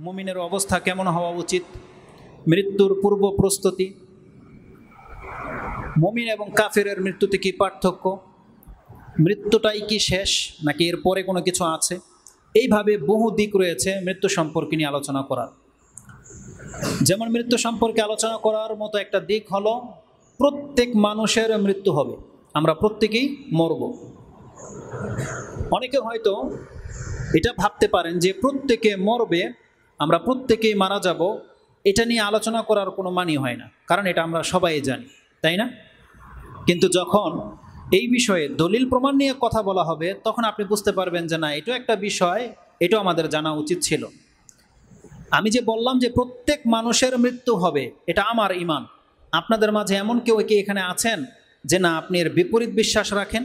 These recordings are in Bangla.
মুমিনের অবস্থা কেমন হওয়া উচিত, মৃত্যুর পূর্ব প্রস্তুতি, মুমিন এবং কাফেরের মৃত্যুতে কি পার্থক্য, মৃত্যুটাই কি শেষ নাকি এর পরে কোনো কিছু আছে। এইভাবে বহু দিক রয়েছে মৃত্যু সম্পর্কে নিয়ে আলোচনা করার। যেমন মৃত্যু সম্পর্কে আলোচনা করার মতো একটা দিক হলো প্রত্যেক মানুষের মৃত্যু হবে, আমরা প্রত্যেকেই মরব। অনেকে হয়তো এটা ভাবতে পারেন যে প্রত্যেকে মরবে, আমরা প্রত্যেকেই মারা যাব, এটা নিয়ে আলোচনা করার কোনো মানি হয় না, কারণ এটা আমরা সবাই জানি, তাই না? কিন্তু যখন এই বিষয়ে দলিল প্রমাণ নিয়ে কথা বলা হবে তখন আপনি বুঝতে পারবেন যে না, এটাও একটা বিষয়, এটাও আমাদের জানা উচিত ছিল। আমি যে বললাম যে প্রত্যেক মানুষের মৃত্যু হবে, এটা আমার ঈমান। আপনাদের মাঝে এমন কেউ কি এখানে আছেন যে না আপনি এর বিপরীত বিশ্বাস রাখেন?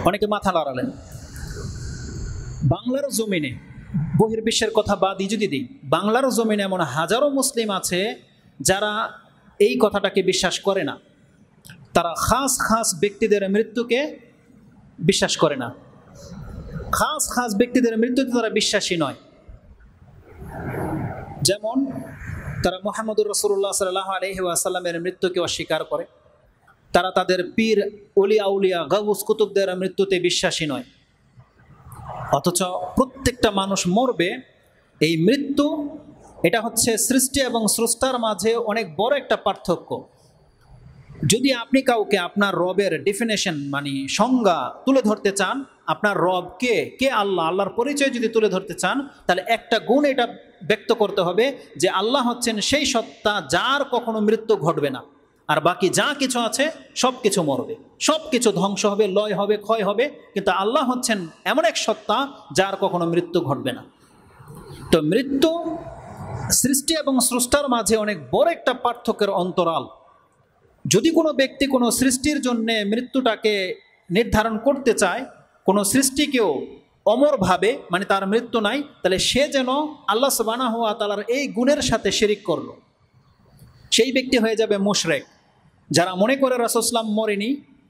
অনেকে মাথা লড়ালেন। বাংলার জমিনে, বহির্বিশ্বের কথা বাদই যদি দিই, বাংলার জমিনে এমন হাজারো মুসলিম আছে যারা এই কথাটাকে বিশ্বাস করে না। তারা খাস খাস ব্যক্তিদের মৃত্যুকে বিশ্বাস করে না, খাস খাস ব্যক্তিদের মৃত্যুতে তারা বিশ্বাসী নয়। যেমন তারা মুহাম্মদুর রাসূলুল্লাহ সাল্লাল্লাহু আলাইহি ওয়াসাল্লামের মৃত্যুকে অস্বীকার করে, তারা তাদের পীর, ওলিয়া উলিয়া, গাউস কুতুবদের মৃত্যুতে বিশ্বাসী নয়। অথচ প্রত্যেকটা মানুষ মরবে, এই মৃত্যু এটা হচ্ছে সৃষ্টি এবং স্রষ্টার মাঝে অনেক বড় একটা পার্থক্য। যদি আপনি কাউকে আপনার রবের ডেফিনেশন মানে সংজ্ঞা তুলে ধরতে চান, আপনার রব কে, কে আল্লাহ, আল্লাহর পরিচয় যদি তুলে ধরতে চান, তাহলে একটা গুণ এটা ব্যক্ত করতে হবে যে আল্লাহ হচ্ছেন সেই সত্তা যার কখনো মৃত্যু ঘটবে না, আর বাকি যা কিছু আছে সব কিছু মরবে, সব কিছু ধ্বংস হবে, লয় হবে, ক্ষয় হবে, কিন্তু আল্লাহ হচ্ছেন এমন এক সত্তা যার কখনো মৃত্যু ঘটবে না। তো মৃত্যু সৃষ্টি এবং স্রষ্টার মাঝে অনেক বড় একটা পার্থক্যের অন্তরাল। যদি কোনো ব্যক্তি কোনো সৃষ্টির জন্যে মৃত্যুটাকে নির্ধারণ করতে চায়, কোনো সৃষ্টিকেও অমর ভাবে, মানে তার মৃত্যু নাই, তাহলে সে যেন আল্লাহ সুবহানাহু ওয়া তাআলার এই গুণের সাথে শিরিক করলো, সেই ব্যক্তি হয়ে যাবে মুশরিক। যারা মনে করে রাসূল সাল্লাল্লাহু আলাইহি ওয়াসাল্লাম মরেনি,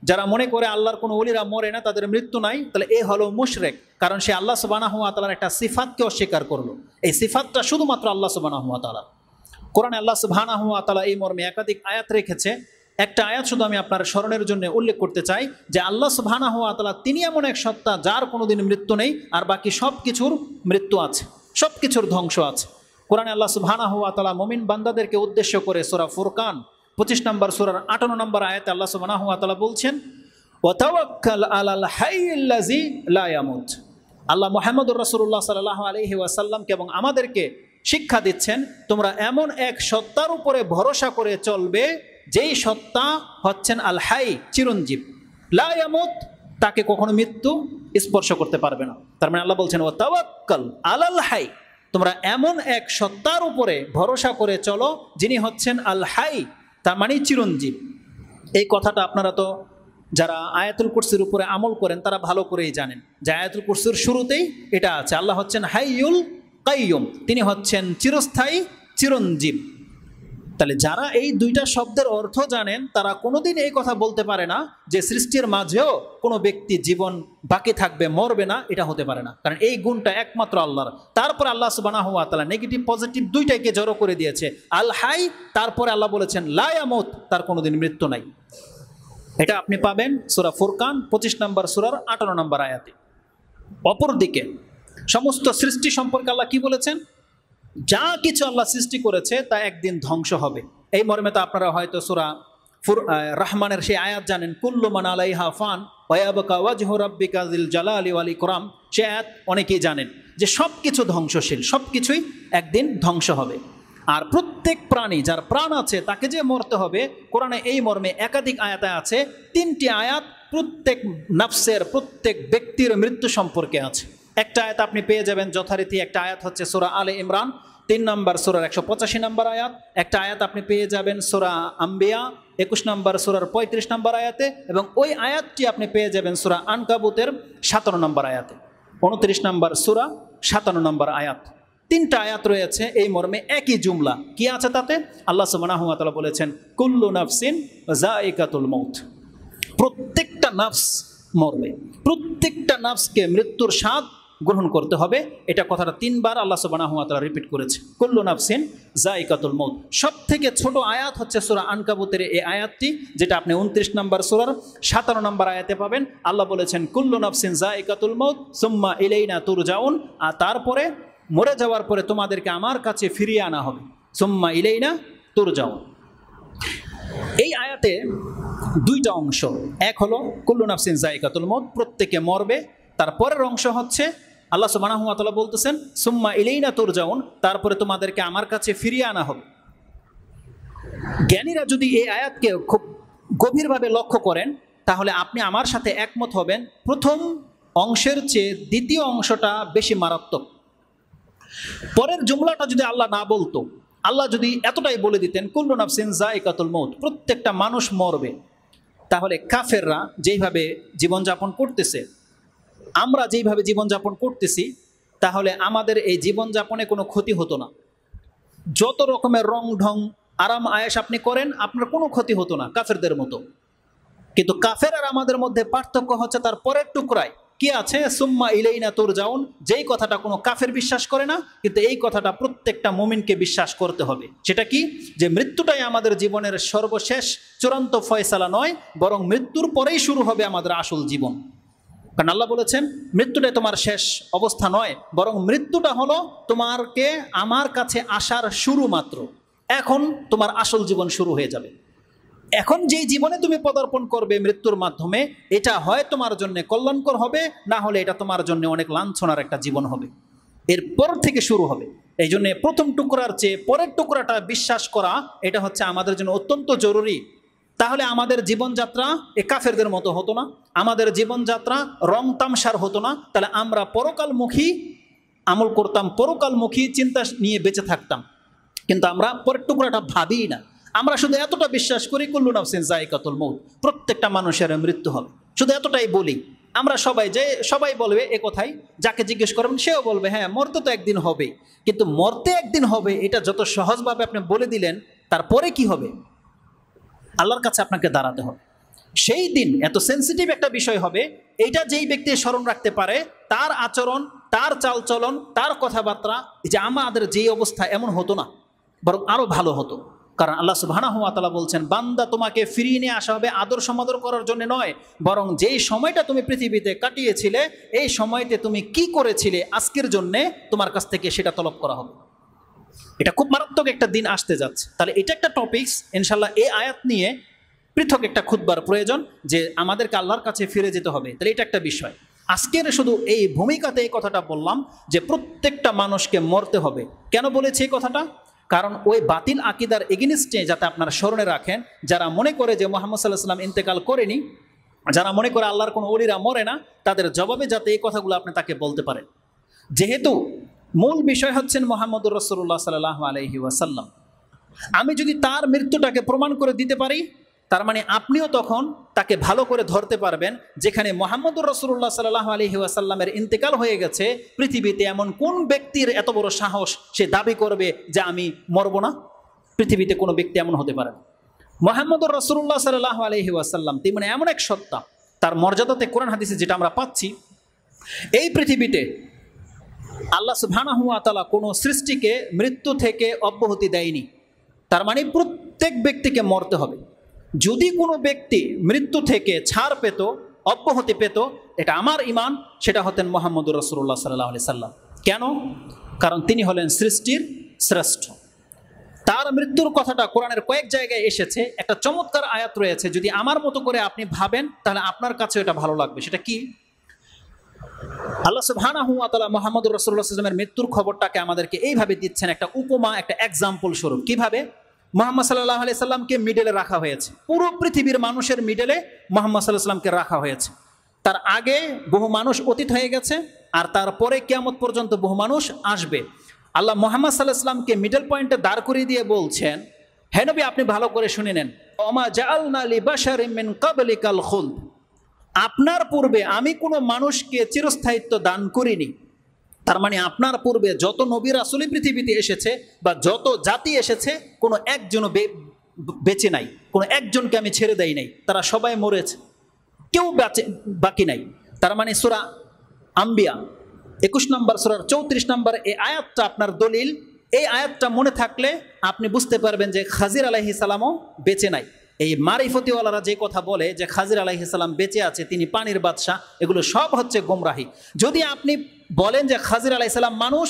যারা মনে করে আল্লাহর কোনো ওলিরা মরে না, তাদের মৃত্যু নাই, তাহলে এ হলো মুশরিক, কারণ সে আল্লাহ সুবহানাহু ওয়া তাআলার একটা সিফাতকে অস্বীকার করলো। এই সিফাতটা শুধুমাত্র আল্লাহ সুবহানাহু ওয়া তাআলা। কোরআনে আল্লাহ সুবহানাহু ওয়া তাআলা এই মর্মে একাধিক আয়াত রেখেছে। একটা আয়াত শুধু আমি আপনার স্মরণের জন্য উল্লেখ করতে চাই যে আল্লাহ সুবহানাহু ওয়া তাআলা তিনি এমন এক সত্তা যার কোনোদিন মৃত্যু নেই, আর বাকি সব কিছুর মৃত্যু আছে, সব কিছুর ধ্বংস আছে। কোরআনে আল্লাহ সুবহানাহু ওয়া তাআলা মুমিন বান্দাদেরকে উদ্দেশ্য করে সূরা ফুরকান 25 নম্বর সূরার 58 নম্বর আয়াতে আল্লাহ সুবহানাহু ওয়া তাআলা বলছেন, ওয়া তাওয়াক্কাল আলাল হাইয়্যিল্লাযী লা ইয়ামুত। আল্লাহ মুহাম্মদুর রাসূলুল্লাহ সাল্লাল্লাহু আলাইহি ওয়াসাল্লামকে এবং আমাদেরকে শিক্ষা দিচ্ছেন, তোমরা এমন এক সত্তার উপরে ভরসা করে চলবে যেই সত্তা হচ্ছেন আল হাই, চিরঞ্জীব, লা ইয়ামুত, তাকে কখনো মৃত্যু স্পর্শ করতে পারবে না। তার মানে আল্লাহ বলছেন ওয়া তাওয়াক্কাল আলাল হাই, তোমরা এমন এক সত্তার উপরে ভরসা করে চলো যিনি হচ্ছেন আল হাই, তার মানে চিরঞ্জীব। এই কথাটা আপনারা তো যারা আয়াতুল কুরসির উপরে আমল করেন তারা ভালো করেই জানেন যে আয়াতুল কুরসির শুরুতেই এটা আছে, আল্লাহ হচ্ছেন হাইয়ুল কাইয়ুম, তিনি হচ্ছেন চিরস্থায়ী, চিরঞ্জীব। তাহলে যারা এই দুইটা শব্দের অর্থ জানেন তারা কোনোদিন এই কথা বলতে পারে না যে সৃষ্টির মাঝেও কোনো ব্যক্তি জীবন বাকি থাকবে, মরবে না, এটা হতে পারে না, কারণ এই গুণটা একমাত্র আল্লাহর। তারপরে আল্লাহ সুবহানাহু ওয়া তাআলা নেগেটিভ পজিটিভ দুইটাকে জড়ো করে দিয়েছে, আল হাই, তারপরে আল্লাহ বলেছেন লা ইয়ামুত, তার কোনোদিন মৃত্যু নাই। এটা আপনি পাবেন সূরা ফুরকান 25 নম্বর সূরার 58 নম্বর আয়াতে। অপরদিকে সমস্ত সৃষ্টি সম্পর্কে আল্লাহ কি বলেছেন? যা কিছু আল্লাহ সৃষ্টি করেছে তা একদিন ধ্বংস হবে। এই মর্মে তো আপনারা হয়তো সূরা রহমানের সেই আয়াত জানেন, কুল্লু মান আলাইহা ফান ওয়া ইয়াবকা ওয়াজহু রাব্বিকা যিল জালালি ওয়াল ইকরাম। সে আয়াত অনেকেই জানেন যে সব কিছু ধ্বংসশীল, সব কিছুই একদিন ধ্বংস হবে। আর প্রত্যেক প্রাণী, যার প্রাণ আছে, তাকে যে মরতে হবে, কোরআনে এই মর্মে একাধিক আয়াতে আছে। 3টি আয়াত প্রত্যেক নফসের, প্রত্যেক ব্যক্তির মৃত্যু সম্পর্কে আছে। একটা আয়াত আপনি পেয়ে যাবেন যথারীতি, একটা আয়াত হচ্ছে সূরা আলে ইমরান 3 নম্বর সূরার 185 নম্বর আয়াত, একটা আয়াত আপনি পেয়ে যাবেন সূরা আম্বিয়া 21 নম্বর সূরার 35 নম্বর আয়াতে, এবং ওই আয়াতটি আপনি পেয়ে যাবেন সূরা আনকাবুতের 57 নম্বর আয়াতে, 29 নম্বর সূরা 57 নম্বর আয়াত। 3টা আয়াত রয়েছে এই মর্মে, একই জুমলা। কি আছে তাতে? আল্লাহ সুবহানাহু ওয়া তাআলা বলেছেন কুল্লু নাফসিন যায়িকাতুল মাউত, প্রত্যেকটা নফস মরবে, প্রত্যেকটা নফসকে মৃত্যুর স্বাদ গ্রহণ করতে হবে। এটা কথাটা 3 বার আল্লাহ সুবহানাহু ওয়া তাআলা রিপিট করেছে, কুল্লু নাফসিন যায়িকাতুল মউত। সব থেকে ছোট আয়াত হচ্ছে সূরা আনকাবুতের এই আয়াতটি, যেটা আপনি 29 নম্বর সূরার 57 নম্বর আয়াতে পাবেন। আল্লাহ বলেছেন কুল্লু নাফসিন যায়িকাতুল মউত সুম্মা ইলাইনা তুরজাউন, আর তারপরে মরে যাওয়ার পরে তোমাদেরকে আমার কাছে ফিরিয়ে আনা হবে, সুম্মা ইলাইনা তুরজাউন। এই আয়াতে 2টা অংশ, এক হলো কুল্লু নাফসিন যায়িকাতুল মউত, প্রত্যেকে মরবে। তারপরের অংশ হচ্ছে আল্লাহ সুবহানাহু ওয়া তাআলা বলতেছেন সুম্মা ইলাইনা তুরজাউন, তারপরে তোমাদেরকে আমার কাছে ফিরিয়ে আনা হবে। জ্ঞানীরা যদি এই আয়াতকে খুব গভীরভাবে লক্ষ্য করেন, তাহলে আপনি আমার সাথে একমত হবেন প্রথম অংশের চেয়ে দ্বিতীয় অংশটা বেশি মারাত্মক। পরের জুমলাটা যদি আল্লাহ না বলতো, আল্লাহ যদি এতটাই বলে দিতেন কুল্লু নাফসিন যায়িকাতুল মউত, প্রত্যেকটা মানুষ মরবে, তাহলে কাফেররা যেইভাবে জীবনযাপন করতেছে, আমরা যেইভাবে জীবনযাপন করতেছি, তাহলে আমাদের এই জীবনযাপনে কোনো ক্ষতি হতো না। যত রকমের রং ঢং আরাম আয়েশ আপনি করেন, আপনার কোনো ক্ষতি হতো না কাফেরদের মতো। কিন্তু কাফের আর আমাদের মধ্যে পার্থক্য হচ্ছে তার পরের টুকরায় কি আছে, সুম্মা ইলাইনা তুরজাউন। যেই কথাটা কোনো কাফের বিশ্বাস করে না, কিন্তু এই কথাটা প্রত্যেকটা মুমিনকে বিশ্বাস করতে হবে। সেটা কি, যে মৃত্যুটাই আমাদের জীবনের সর্বশেষ চূড়ান্ত ফয়সালা নয়, বরং মৃত্যুর পরেই শুরু হবে আমাদের আসল জীবন। কারণ আল্লাহ বলেছেন মৃত্যুটাই তোমার শেষ অবস্থা নয়, বরং মৃত্যুটা হলো তোমাকে আমার কাছে আসার শুরু মাত্র। এখন তোমার আসল জীবন শুরু হয়ে যাবে। এখন যেই জীবনে তুমি পদার্পণ করবে মৃত্যুর মাধ্যমে, এটা হয় তোমার জন্য কল্যাণকর হবে, না হলে এটা তোমার জন্য অনেক লাঞ্ছনার একটা জীবন হবে। এরপর থেকে শুরু হবে। এই জন্য প্রথম টুকরার চেয়ে পরের টুকরাটা বিশ্বাস করা, এটা হচ্ছে আমাদের জন্য অত্যন্ত জরুরি। তাহলে আমাদের জীবনযাত্রা এ কাফেরদের মতো হতো না, আমাদের জীবনযাত্রা রং তামসার হতো না। তাহলে আমরা পরকালমুখী আমল করতাম, পরকালমুখী চিন্তা নিয়ে বেঁচে থাকতাম। কিন্তু আমরা পরের টুকরাটা ভাবিই না। আমরা শুধু এতটা বিশ্বাস করি কুল্লু নাফসিন যায়িকাতুল মউত, প্রত্যেকটা মানুষের মৃত্যু হবে, শুধু এতটাই বলি। আমরা সবাই বলবে এ কথাই, যাকে জিজ্ঞেস করবেন সেও বলবে হ্যাঁ মরতে তো একদিন হবে। কিন্তু মরতে একদিন হবে এটা যত সহজভাবে আপনি বলে দিলেন, তারপরে কি হবে? আল্লাহর কাছে আপনাকে দাঁড়াতে হবে। সেই দিন এত সেন্সিটিভ একটা বিষয় হবে, এইটা যেই ব্যক্তি স্মরণ রাখতে পারে, তার আচরণ, তার চালচলন, তার কথাবার্তা, যে আমাদের যেই অবস্থা এমন হতো না, বরং আরো ভালো হতো। কারণ আল্লাহ সুবহানাহু ওয়া তাআলা বলছেন বান্দা তোমাকে ফিরিয়ে নিয়ে আসা হবে আদর সমাদর করার জন্য নয়, বরং যেই সময়টা তুমি পৃথিবীতে কাটিয়েছিলে, এই সময়তে তুমি কি করেছিলে আজকের জন্য তোমার কাছ থেকে সেটা তলব করা হবে। এটা খুব মারাত্মক একটা দিন আসতে যাচ্ছে। তাহলে এটা একটা টপিকস, ইনশাল্লাহ এই আয়াত নিয়ে পৃথক একটা খুতবার প্রয়োজন, যে আমাদেরকে আল্লাহর কাছে ফিরে যেতে হবে। তাহলে এটা একটা বিষয়। আজকের শুধু এই ভূমিকাতে এই কথাটা বললাম যে প্রত্যেকটা মানুষকে মরতে হবে। কেন বলেছি এই কথাটা? কারণ ওই বাতিল আকিদার এগেনিস্টে যাতে আপনারা স্মরণে রাখেন, যারা মনে করে যে মুহাম্মদ সাল্লাল্লাহু আলাইহি ওয়াসাল্লাম ইন্তেকাল করেনি, যারা মনে করে আল্লাহর কোনো ওলিরা মরে না, তাদের জবাবে যাতে এই কথাগুলো আপনি তাকে বলতে পারেন। যেহেতু মূল বিষয় হচ্ছেন মুহাম্মদুর রাসূলুল্লাহ সাল্লাল্লাহু আলাইহি ওয়াসাল্লাম, আমি যদি তার মৃত্যুটাকে প্রমাণ করে দিতে পারি, তার মানে আপনিও তখন তাকে ভালো করে ধরতে পারবেন। যেখানে মুহাম্মদুর রাসূলুল্লাহ সাল্লাল্লাহু আলাইহি ওয়াসাল্লামের ইন্তেকাল হয়ে গেছে, পৃথিবীতে এমন কোন ব্যক্তির এত বড় সাহস সে দাবি করবে যে আমি মরব না? পৃথিবীতে কোনো ব্যক্তি এমন হতে পারে না। মুহাম্মদুর রাসূলুল্লাহ সাল্লাল্লাহু আলাইহি ওয়াসাল্লাম তিনি এমন এক সত্তা, তার মর্যাদাতে কোরআন হাদিসে যেটা আমরা পাচ্ছি, এই পৃথিবীতে আল্লাহ সুবহানাহু ওয়া তাআলা কোনো সৃষ্টিকে মৃত্যু থেকে অব্যাহতি দেয়নি। তার মানে প্রত্যেক ব্যক্তিকে মরতে হবে। যদি কোনো ব্যক্তি মৃত্যু থেকে ছাড় পেত, অব্যাহতি পেত, এটা আমার ঈমান, সেটা হতেন মুহাম্মদুর রাসূলুল্লাহ সাল্লাল্লাহু আলাইহি সাল্লাম। কেন? কারণ তিনি হলেন সৃষ্টির শ্রেষ্ঠ। তার মৃত্যুর কথাটা কোরআনের কয়েক জায়গায় এসেছে। একটা চমৎকার আয়াত রয়েছে, যদি আমার মতো করে আপনি ভাবেন তাহলে আপনার কাছে এটা ভালো লাগবে। সেটা কি? আল্লাহ সুবহানাহু ওয়া তাআলা মুহাম্মদুর রাসূলুল্লাহ সাল্লাল্লাহু আলাইহি ওয়াসাল্লামের মৃত্যুর খবরটাকে আমাদেরকে এইভাবে দিচ্ছেন, একটা উপমা, একটা এক্সাম্পল স্বরূপ। কিভাবে? মুহাম্মদ সাল্লাল্লাহু আলাইহি সাল্লামকে মিডলে রাখা হয়েছে, পুরো পৃথিবীর মানুষের মিডলে মুহাম্মদ সাল্লাল্লাহু আলাইহি সাল্লামকে রাখা হয়েছে। তার আগে বহু মানুষ অতীত হয়ে গেছে, আর তারপরে কিয়ামত পর্যন্ত বহু মানুষ আসবে। আল্লাহ মুহাম্মদ সাল্লাল্লাহু আলাইহি সাল্লামকে মিডল পয়েন্টে দাঁড় করিয়ে দিয়ে বলছেন, হে নবী আপনি ভালো করে শুনে নেন, ওমা জাআলনা লিবাশারিন মিন ক্বাবলিকাল খুলদ, আপনার পূর্বে আমি কোনো মানুষকে চিরস্থায়িত্ব দান করিনি। তার মানে আপনার পূর্বে যত নবী রাসূল পৃথিবীতে এসেছে বা যত জাতি এসেছে, কোনো একজনও বেঁচে নাই, কোনো একজনকে আমি ছেড়ে দেই নাই, তারা সবাই মরেছে, কেউ বাকি নাই। তার মানে সূরা আম্বিয়া 21 নম্বর সূরার 34 নম্বর এই আয়াতটা আপনার দলিল। এই আয়াতটা মনে থাকলে আপনি বুঝতে পারবেন যে খাজির আলাইহিস সালামও বেঁচে নাই। এই মারিফতিওয়ালারা যে কথা বলে যে খাজির আলাইহিস সালাম বেঁচে আছে, তিনি পানির বাদশাহ, এগুলো সব হচ্ছে গোমরাহি। যদি আপনি বলেন যে খাজির আলাইহিস সালাম মানুষ,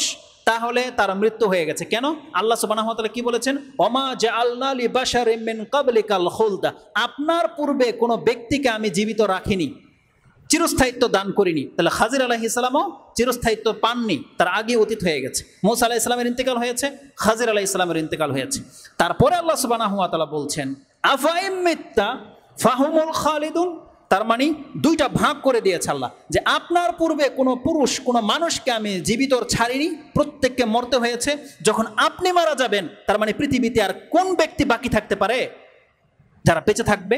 তাহলে তার মৃত্যু হয়ে গেছে। কেন? আল্লাহ সুবহানাহু ওয়া তাআলা কি বলেছেন? ওমা জাআলনা লিবাশারিম মিন ক্বাবলিকাল খুলদা, আপনার পূর্বে কোনো ব্যক্তিকে আমি জীবিত রাখিনি, চিরস্থায়িত্ব দান করিনি। তাহলে খাজির আলাইহিস সালামও চিরস্থায়িত্ব পাননি, তার আগে অতীত হয়ে গেছে। মূসা আলাইহিস সালামের ইন্তেকাল হয়েছে, খাজির আলাইহিস সালামের ইন্তেকাল হয়েছে। তারপরে আল্লাহ সুবহানাহু ওয়া তাআলা বলছেন আফাইম মিত্তা ফাহুমুল খালিদুন, তার মানে দুইটা ভাগ করে দিয়েছে আল্লাহ, যে আপনার পূর্বে কোনো পুরুষ কোনো মানুষকে আমি জীবিত ছাড়িনি, প্রত্যেককে মরতে হয়েছে। যখন আপনি মারা যাবেন, তার মানে পৃথিবীতে আর কোন ব্যক্তি বাকি থাকতে পারে যারা বেঁচে থাকবে?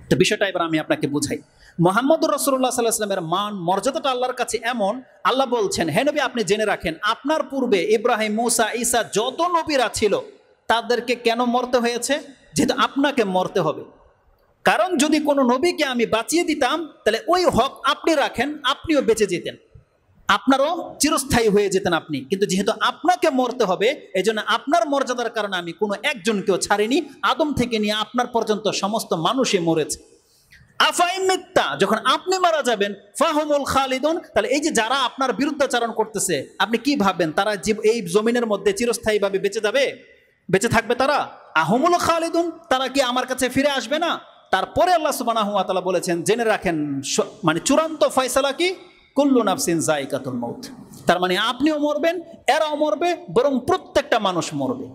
তো বিষয়টা এবার আমি আপনাকে বুঝাই। মুহাম্মদুর রাসূলুল্লাহ সাল্লাল্লাহু আলাইহি ওয়াসাল্লামের মান মর্যাদাটা আল্লাহর কাছে এমন, আল্লাহ বলছেন হে নবী আপনি জেনে রাখেন, আপনার পূর্বে ইব্রাহিম, মূসা, ঈসা যত নবীরা ছিল তাদেরকে কেন মরতে হয়েছে? যেহেতু আপনাকে মরতে হবে। কারণ যদি কোনো নবীকে আমি বাঁচিয়ে দিতাম, তাহলে ওই হক আপনি রাখেন, আপনিও বেঁচে যেতেন, আপনারও চিরস্থায়ী হয়ে যেতেন আপনি। কিন্তু যেহেতু আপনাকে মরতে হবে, এই জন্য আপনার মর্যাদার কারণে আমি কোনো একজনকেও ছাড়িনি, আদম থেকে নিয়ে আপনার পর্যন্ত সমস্ত মানুষই মরেছে। আফাইম মিত্তা, যখন আপনি মারা যাবেন, ফাহুমুল খালিদুন, তাহলে এই যে যারা আপনার বিরুদ্ধাচরণ করতেছে, আপনি কি ভাববেন তারা এই জমিনের মধ্যে চিরস্থায়ীভাবে বেঁচে যাবে, বেঁচে থাকবে তারা? আহুমুল খালিদুন, তারা কি আমার কাছে ফিরে আসবে না? তারপরে আল্লাহ সুবহানাহু ওয়া তাআলা বলেছেন জেনে রাখেন, মানে চূড়ান্ত ফয়সালা কি? কুল্লু নাফসিন যায়কাতুল মাউত, তার মানে আপনিও মরবেন, এরাও মরবে, বরং প্রত্যেকটা মানুষ মরবে।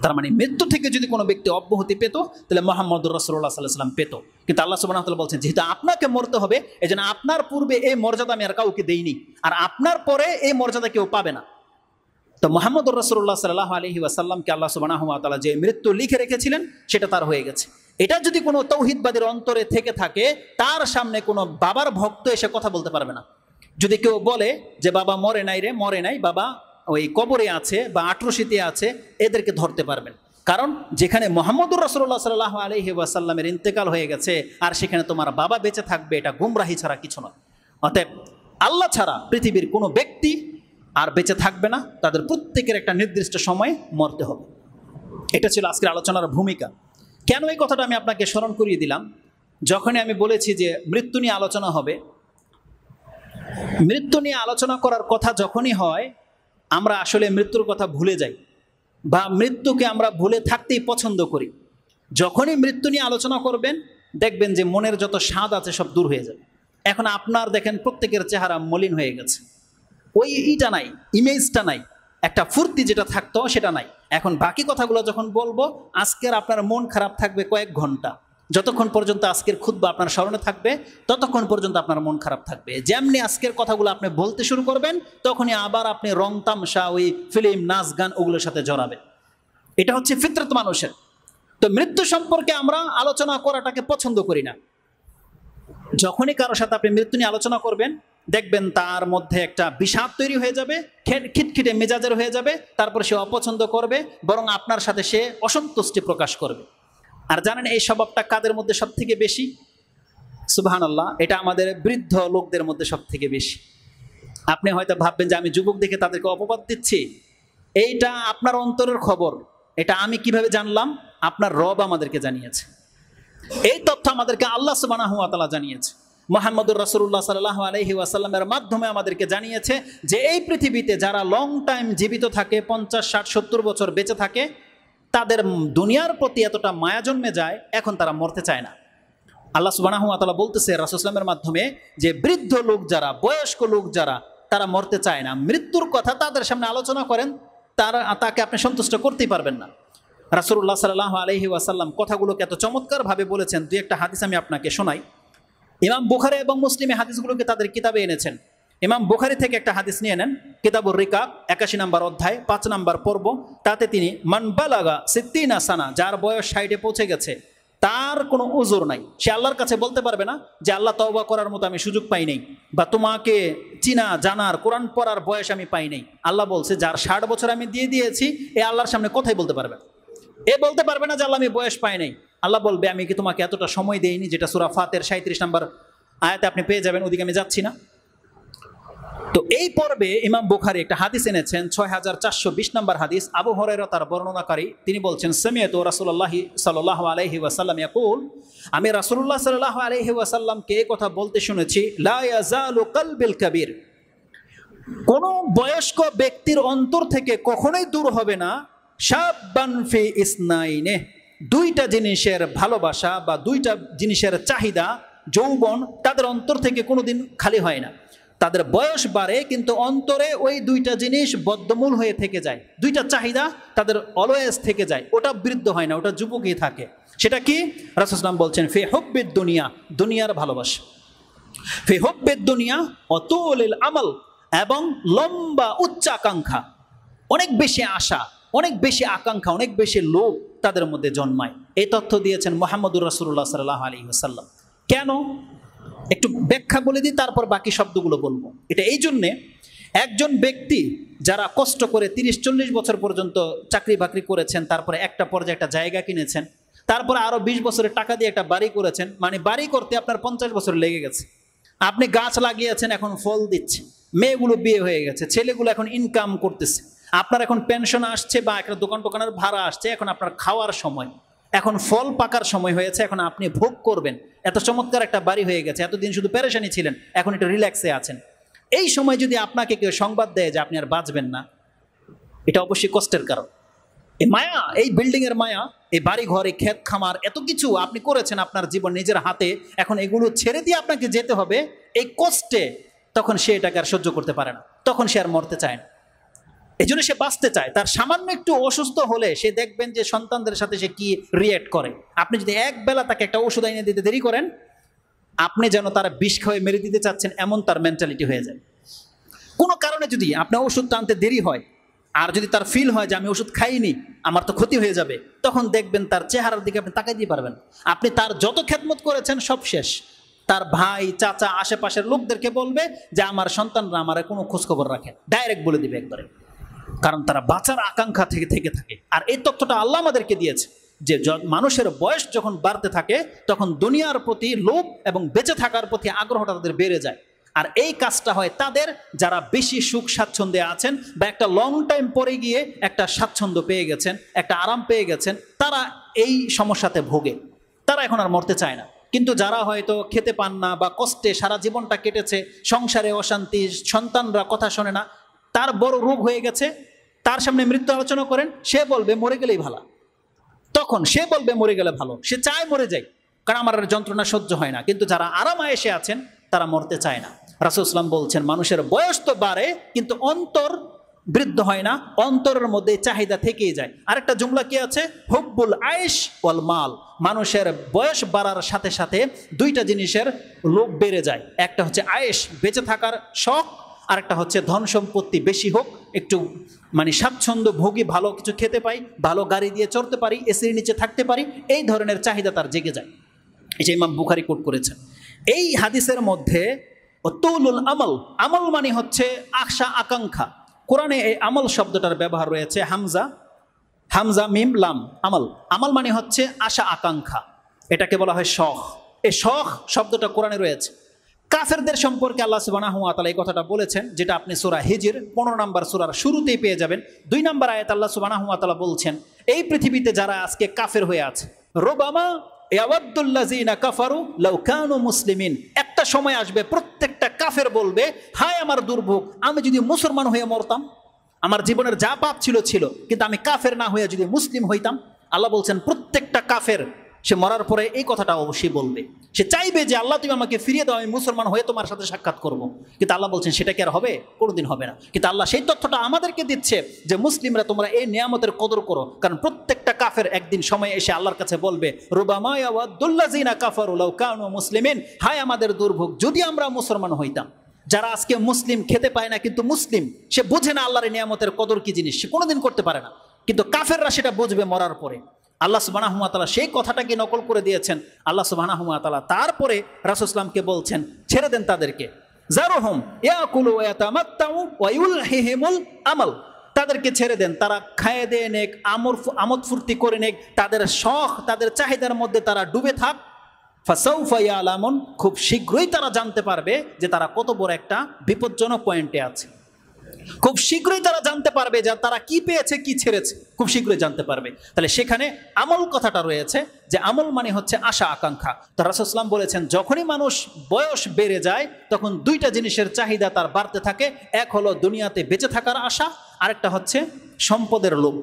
তার মানে মৃত্যু থেকে যদি কোনো ব্যক্তি অব্যাহতি পেত, তাহলে মুহাম্মদুর রাসূলুল্লাহ সাল্লাল্লাহু আলাইহি ওয়াসাল্লাম পেত। কিন্তু আল্লাহ সুবহানাহু ওয়া তাআলা বলছেন যেহেতু আপনাকে মরতে হবে, এজন্য আপনার পূর্বে এই মর্যাদা আমি আর কাউকে দেইনি, আর আপনার পরে এই মর্যাদা কেউ পাবে না। তো মুহাম্মদুর রাসূলুল্লাহ সাল্লাল্লাহু আলাইহি ওয়াসাল্লামকে আল্লাহ সুবহানাহু ওয়া তাআলা যে মৃত্যু লিখে রেখেছিলেন, সেটা তার হয়ে গেছে। এটা যদি কোনো তৌহিদবাদীর অন্তরে থেকে থাকে, তার সামনে কোনো বাবার ভক্ত এসে কথা বলতে পারবে না। যদি কেউ বলে যে বাবা মরে নাই রে, মরে নাই, বাবা ওই কবরে আছে বা আটরশিতে আছে, এদেরকে ধরতে পারবেন। কারণ যেখানে মুহাম্মদুর রাসূলুল্লাহ সাল্লাল্লাহু আলাইহি ওয়াসাল্লামের ইন্তেকাল হয়ে গেছে, আর সেখানে তোমার বাবা বেঁচে থাকবে, এটা গুমরাহি ছাড়া কিছু নয়। অতএব আল্লাহ ছাড়া পৃথিবীর কোনো ব্যক্তি আর বেঁচে থাকবে না, তাদের প্রত্যেকের একটা নির্দিষ্ট সময়ে মরতে হবে। এটা ছিল আজকের আলোচনার ভূমিকা। কেন এই কথাটা আমি আপনাকে স্মরণ করিয়ে দিলাম? যখনই আমি বলেছি যে মৃত্যু নিয়ে আলোচনা হবে, মৃত্যু নিয়ে আলোচনা করার কথা যখনই হয়, আমরা আসলে মৃত্যুর কথা ভুলে যাই, বা মৃত্যুকে আমরা ভুলে থাকতেই পছন্দ করি। যখনই মৃত্যু নিয়ে আলোচনা করবেন, দেখবেন যে মনের যত স্বাদ আছে সব দূর হয়ে যাবে। এখন আপনার দেখেন প্রত্যেকের চেহারা মলিন হয়ে গেছে, ওই ইটা নাই, ইমেজটা নাই, একটা ফুর্তি যেটা থাকতো সেটা নাই। এখন বাকি কথাগুলো যখন বলবো, আজকের আপনার মন খারাপ থাকবে কয়েক ঘন্টা, যতক্ষণ পর্যন্ত আজকের খুতবা আপনার স্মরণে থাকবে ততক্ষণ পর্যন্ত আপনার মন খারাপ থাকবে। যেমনি আজকের কথাগুলো আপনি বলতে শুরু করবেন, তখনই আবার আপনি রং তামসা, ওই ফিল্ম, নাচ গান, ওগুলোর সাথে জড়াবেন। এটা হচ্ছে ফিতরত মানুষের। তো মৃত্যু সম্পর্কে আমরা আলোচনা করাটাকে পছন্দ করি না। যখনই কারোর সাথে আপনি মৃত্যু নিয়ে আলোচনা করবেন, দেখবেন তার মধ্যে একটা বিষাদ তৈরি হয়ে যাবে, খিটখিটে মেজাজের হয়ে যাবে, তারপরে সে অপছন্দ করবে, বরং আপনার সাথে সে অসন্তুষ্টি প্রকাশ করবে। আর জানেন এই স্বভাবটা কাদের মধ্যে সব থেকে বেশি? সুবহানাল্লাহ, এটা আমাদের বৃদ্ধ লোকদের মধ্যে সব থেকে বেশি। আপনি হয়তো ভাববেন যে আমি যুবক দেখে তাদেরকে অপবাদ দিচ্ছি, এইটা আপনার অন্তরের খবর। এটা আমি কিভাবে জানলাম? আপনার রব আমাদেরকে জানিয়েছে। এই তথ্য আমাদেরকে আল্লাহ সুবহানাহু ওয়া তাআলা জানিয়েছে, মুহাম্মদুর রাসূলুল্লাহ সাল্লাল্লাহু আলাইহি ওয়াসাল্লামের মাধ্যমে আমাদেরকে জানিয়েছে যে এই পৃথিবীতে যারা লং টাইম জীবিত থাকে, 50, 60, 70 বছর বেঁচে থাকে, তাদের দুনিয়ার প্রতি এতটা মায়া জন্মে যায়, এখন তারা মরতে চায় না। আল্লাহ সুবহানাহু ওয়া তাআলা বলতেছে রাসূল সাল্লাল্লাহু আলাইহি ওয়াসাল্লামের মাধ্যমে যে বৃদ্ধ লোক যারা, বয়স্ক লোক যারা, তারা মরতে চায় না। মৃত্যুর কথা তাদের সামনে আলোচনা করেন, তাকে আপনি সন্তুষ্ট করতেই পারবেন না। রাসূলুল্লাহ সাল্লাল্লাহু আলাইহি ওয়াসাল্লাম কথাগুলোকে এত চমৎকারভাবে বলেছেন। দুই একটা হাদিস আমি আপনাকে শোনাই। ইমাম বুখারী এবং মুসলিমে হাদিসগুলোকে তাদের কিতাবে এনেছেন। ইমাম বুখারী থেকে একটা হাদিস নিয়ে নেন, কিতাবুর রিকাব 81 নম্বর অধ্যায় 5 নম্বর পর্ব। তাতে তিনি মান বালাগা সিত্তিনা সানা, যার বয়স 60-এ পৌঁছে গেছে, তার কোনো উযুর নাই। সে আল্লাহর কাছে বলতে পারবে না যে আল্লাহ তওবা করার মতো আমি সুযোগ পাই নাই, বা তোমাকে চিনা জানার, কোরআন পড়ার বয়স আমি পাই নাই। আল্লাহ বলছে যার 60 বছর আমি দিয়ে দিয়েছি, এ আল্লাহর সামনে কথাই বলতে পারবে না। এ বলতে পারবে না যে আল্লাহ আমি বয়স পাই নাই। আল্লাহ বলবে আমি কি তোমাকে এতটা সময় দেইনি? যেটা সূরা ফাতির 37 নম্বর আয়াতে আপনি পেয়ে যাবেন, ওদিকে আমি যাচ্ছি না। তো এই পর্বে ইমাম বুখারী একটা হাদিস এনেছেন ৬৪২০ নম্বর হাদিস। আবু হুরায়রা তার বর্ণনাকারী, তিনি বলছেন, সামিআতু রাসূলুল্লাহি সাল্লাল্লাহু আলাইহি ওয়াসাল্লাম ইয়াকুল, আমি রাসূলুল্লাহ সাল্লাল্লাহু আলাইহি ওয়াসাল্লামকে এই কথা বলতে শুনেছি, লা ইয়াজালু কলবুল কাবীর, কোন বয়স্ক ব্যক্তির অন্তর থেকে কখনোই দূর হবে না, শাব্বান ফি ইসনাইনে, দুইটা জিনিসের ভালোবাসা বা দুইটা জিনিসের চাহিদা, যৌবন তাদের অন্তর থেকে কোনোদিন খালি হয় না। তাদের বয়স বাড়ে কিন্তু অন্তরে ওই দুইটা জিনিস বদ্ধমূল হয়ে থেকে যায়, দুইটা চাহিদা তাদের অলওয়েজ থেকে যায়, ওটা বৃদ্ধ হয় না, ওটা যুবকই থাকে। সেটা কি? রাসূলুল্লাহ সাল্লাল্লাহু আলাইহি ওয়াসাল্লাম বলছেন, ফি হুব্বিদ দুনিয়া, দুনিয়ার ভালোবাসা, ফি হুব্বিদ দুনিয়া ওয়া তুলিল আমাল, এবং লম্বা উচ্চাকাঙ্ক্ষা, অনেক বেশি আশা, অনেক বেশি আকাঙ্ক্ষা, অনেক বেশি লোভ তাদের মধ্যে জন্মায়। এই তথ্য দিয়েছেন মুহাম্মদুর রাসূলুল্লাহ সাল্লাল্লাহু আলাইহি ওয়াসাল্লাম। কেন? একটু ব্যাখ্যা বলে দিই, তারপর বাকি শব্দগুলো বলবো। এটা এই জন্যে, একজন ব্যক্তি যারা কষ্ট করে ৩০-৪০ বছর পর্যন্ত চাকরি বাকরি করেছেন, তারপরে একটা পর্যায়ে একটা জায়গা কিনেছেন, তারপরে আরো ২০ বছরের টাকা দিয়ে একটা বাড়ি করেছেন, মানে বাড়ি করতে আপনার ৫০ বছর লেগে গেছে। আপনি গাছ লাগিয়েছেন, এখন ফল দিচ্ছে, মেয়েগুলো বিয়ে হয়ে গেছে, ছেলেগুলো এখন ইনকাম করতেছে, আপনার এখন পেনশন আসছে বা একটা দোকান টোকানের ভাড়া আসছে, এখন আপনার খাওয়ার সময়, এখন ফল পাকার সময় হয়েছে, এখন আপনি ভোগ করবেন। এত চমৎকার একটা বাড়ি হয়ে গেছে, এতদিন শুধু পেরেশানি ছিলেন, এখন একটু রিল্যাক্সে আছেন। এই সময় যদি আপনাকে কেউ সংবাদ দেয় যে আপনি আর বাঁচবেন না, এটা অবশ্যই কষ্টের কারণ। এই মায়া, এই বিল্ডিং এর মায়া, এই বাড়ি ঘর, এই ক্ষেত খামার, এত কিছু আপনি করেছেন আপনার জীবন নিজের হাতে, এখন এগুলো ছেড়ে দিয়ে আপনাকে যেতে হবে এই কষ্টে, তখন সে এটাকে আর সহ্য করতে পারে না, তখন সে আর মরতে চায় না, এই জন্য সে বাঁচতে চায়। তার সামান্য একটু অসুস্থ হলে সে দেখবেন যে সন্তানদের সাথে সে কি রিয়েক্ট করে। আপনি যদি এক বেলা তাকে একটা ওষুধ এনে দিতে দেরি করেন, আপনি যেন তারা বিষ খাওয়ে মেরে দিতে চাচ্ছেন, এমন তার মেন্টালিটি হয়ে যায়। কোনো কারণে যদি আপনার ওষুধ টানতে দেরি হয়, আর যদি তার ফিল হয় যে আমি ওষুধ খাইনি, আমার তো ক্ষতি হয়ে যাবে, তখন দেখবেন তার চেহারার দিকে আপনি তাকাই দিয়ে পারবেন। আপনি তার যত খেদমত করেছেন সব শেষ। তার ভাই, চাচা, আশেপাশের লোকদেরকে বলবে যে আমার সন্তানরা আমার কোনো খোঁজখবর রাখে, ডাইরেক্ট বলে দিবে একবারে, কারণ তারা বাঁচার আকাঙ্ক্ষা থেকে থেকে থাকে। আর এই তথ্যটা আল্লাহ আমাদেরকে দিয়েছে যে মানুষের বয়স যখন বাড়তে থাকে, তখন দুনিয়ার প্রতি লোভ এবং বেঁচে থাকার প্রতি আগ্রহটা তাদের বেড়ে যায়। আর এই কাজটা হয় তাদের যারা বেশি সুখ স্বাচ্ছন্দ্যে আছেন, বা একটা লং টাইম পরে গিয়ে একটা স্বাচ্ছন্দ্য পেয়ে গেছেন, একটা আরাম পেয়ে গেছেন, তারা এই সমস্যাতে ভোগে, তারা এখন আর মরতে চায় না। কিন্তু যারা হয়তো খেতে পান না বা কষ্টে সারা জীবনটা কেটেছে, সংসারে অশান্তি, সন্তানরা কথা শোনে না, তার বড় রোগ হয়ে গেছে, তার সামনে মৃত্যু আলোচনা করেন, সে বলবে মরে গেলেই ভালো, তখন সে বলবে মরে গেলে ভালো, সে চায় মরে যায়, কারণ আমার যন্ত্রণা সহ্য হয় না। কিন্তু যারা আরামায় এসে আছেন তারা মরতে চায় না। রাসূলুল্লাহ সাল্লাল্লাহু আলাইহি ওয়াসাল্লাম বলছেন, মানুষের বয়স তো বাড়ে কিন্তু অন্তর বৃদ্ধ হয় না, অন্তরের মধ্যে চাহিদা থেকেই যায়। আরেকটা জুমলা কি আছে? হুব্বুল আয়েশ ওয়াল মাল, মানুষের বয়স বাড়ার সাথে সাথে দুইটা জিনিসের লোভ বেড়ে যায়। একটা হচ্ছে আয়েশ, বেঁচে থাকার শখ, আরেকটা হচ্ছে ধন সম্পত্তি বেশি হোক, একটু মানে স্বাচ্ছন্দ্য ভোগী, ভালো কিছু খেতে পাই, ভালো গাড়ি দিয়ে চড়তে পারি, এসির নিচে থাকতে পারি, এই ধরনের চাহিদা তার জেগে যায়। এই যে ইমাম বুখারী কোট করেছেন এই হাদিসের মধ্যে, তুলুল আমল, আমল মানে হচ্ছে আশা আকাঙ্ক্ষা। কোরআনে এই আমল শব্দটার ব্যবহার রয়েছে হামজা, হামজা মিম লাম, আমল। আমল মানে হচ্ছে আশা আকাঙ্ক্ষা, এটাকে বলা হয় শখ। এই শখ শব্দটা কোরআনে রয়েছে। কাফেরদের সম্পর্কে আল্লাহ সুবহানাহু ওয়া তাআলা এই কথাটা বলেছেন, যেটা আপনি সূরা হিজর 15 নম্বর সূরার শুরুতেই পেয়ে যাবেন। 2 নম্বর আয়াত আল্লাহ সুবহানাহু ওয়া তাআলা বলছেন, এই পৃথিবীতে যারা আজকে কাফের হয়ে আছে, রুবামা ইয়াওয়াদ্দুল্লাযিনা কাফারু লাউ কানু মুসলিমিন, একটা সময় আসবে প্রত্যেকটা কাফের বলবে, হায় আমার দুর্ভোগ, আমি যদি মুসলমান হয়ে মরতাম, আমার জীবনের যা পাপ ছিল ছিল, কিন্তু আমি কাফের না হয়ে যদি মুসলিম হইতাম। আল্লাহ বলছেন প্রত্যেকটা কাফের সে মরার পরে এই কথাটা অবশ্যই বলবে, সে চাইবে যে আল্লাহ তুমি আমাকে ফিরিয়ে দাও, আমি মুসলমান হয়ে তোমার সাথে সাক্ষাৎ করব। কিন্তু আল্লাহ বলছেন সেটা কি আর হবে? কোনোদিন হবে না। কিন্তু আল্লাহ সেই তথ্যটা আমাদেরকে দিচ্ছে যে মুসলিমরা তোমরা এই নিয়ামতের কদর করো, কারণ প্রত্যেকটা কাফের একদিন সময় এসে আল্লাহর কাছে বলবে, রুবামা ইয়াওয়াদ্দুল্লাযিনা কাফারু লাউ কানু মুসলিমিন, হায় আমাদের দুর্ভোগ, যদি আমরা মুসলমান হইতাম। যারা আজকে মুসলিম, খেতে পায় না কিন্তু মুসলিম, সে বুঝে না আল্লাহর নিয়ামতের কদর কি জিনিস, সে কোনোদিন করতে পারে না। কিন্তু কাফেররা সেটা বুঝবে মরার পরে। আল্লাহ সুবহানাহু ওয়া তাআলা সেই কথাটাকে নকল করে দিয়েছেন। আল্লাহ সুবহানাহু ওয়া তাআলা তারপরে রাসূল সাল্লাল্লাহু আলাইহি ওয়াসাল্লামকে বলছেন, ছেড়ে দেন তাদেরকে, যারুহুম ইয়াকুলু ওয়া ইয়াতামাত্তাউ ওয়া ইউলহিহিমুল আমাল, তাদেরকে ছেড়ে দেন, তারা খায় দেয় নেক, আমোদ ফুর্তি করে নেক, তাদের শখ, তাদের চাহিদার মধ্যে তারা ডুবে থাক, ফাসাউফা ইয়ালামুন, খুব শীঘ্রই তারা জানতে পারবে যে তারা কত বড় একটা বিপজ্জনক পয়েন্টে আছে। খুব শীঘ্রই তারা জানতে পারবে যে তারা কি পেয়েছে কি ছেড়েছে, খুব শীঘ্রই জানতে পারবে। তাহলে সেখানে আমল কথাটা রয়েছে, যে আমল মানে হচ্ছে আশা আকাঙ্ক্ষা। তো রাসূল সাল্লাল্লাহু আলাইহি ওয়াসাল্লাম বলেছেন যখনই মানুষ বয়স বেড়ে যায় তখন দুইটা জিনিসের চাহিদা তার বাড়তে থাকে। এক হলো দুনিয়াতে বেঁচে থাকার আশা, আরেকটা হচ্ছে সম্পদের লোভ,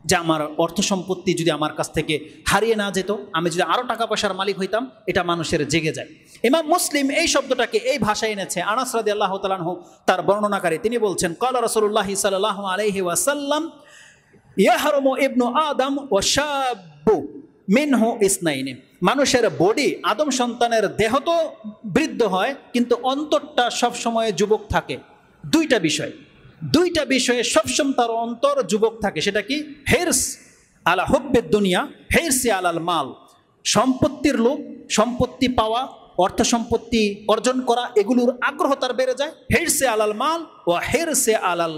যে আমার অর্থ সম্পত্তি যদি আমার কাছ থেকে হারিয়ে না যেত, আমি যদি আরও টাকা পয়সার মালিক হইতাম, এটা মানুষের জেগে যায়। ইমাম মুসলিম এই শব্দটাকে এই ভাষায় এনেছে। আনাস রাদিয়াল্লাহু তাআলা আনহু তার বর্ণনাকারী, তিনি বলছেন ক্বালা রাসূলুল্লাহ সাল্লাল্লাহু আলাইহি ওয়াসাল্লাম ইয়াহরুমু ইবনু আদম ওয়া শাবু মিনহু ইসনাইনি, মানুষের বডি, আদম সন্তানের দেহ তো বৃদ্ধ হয় কিন্তু অন্তরটা সবসময় যুবক থাকে। দুইটা বিষয়ে সবসময় তার অন্তর যুবক থাকে। সেটা কি? হিরস আলা হুব্বিদ দুনিয়া, হিরসি আলাল মাল, সম্পত্তির লোভ, সম্পত্তি পাওয়া, অর্থ সম্পত্তি অর্জন করা, এগুলোর আগ্রহ তার বেড়ে যায়। হিরসে আলাল মাল ও হিরসে আলাল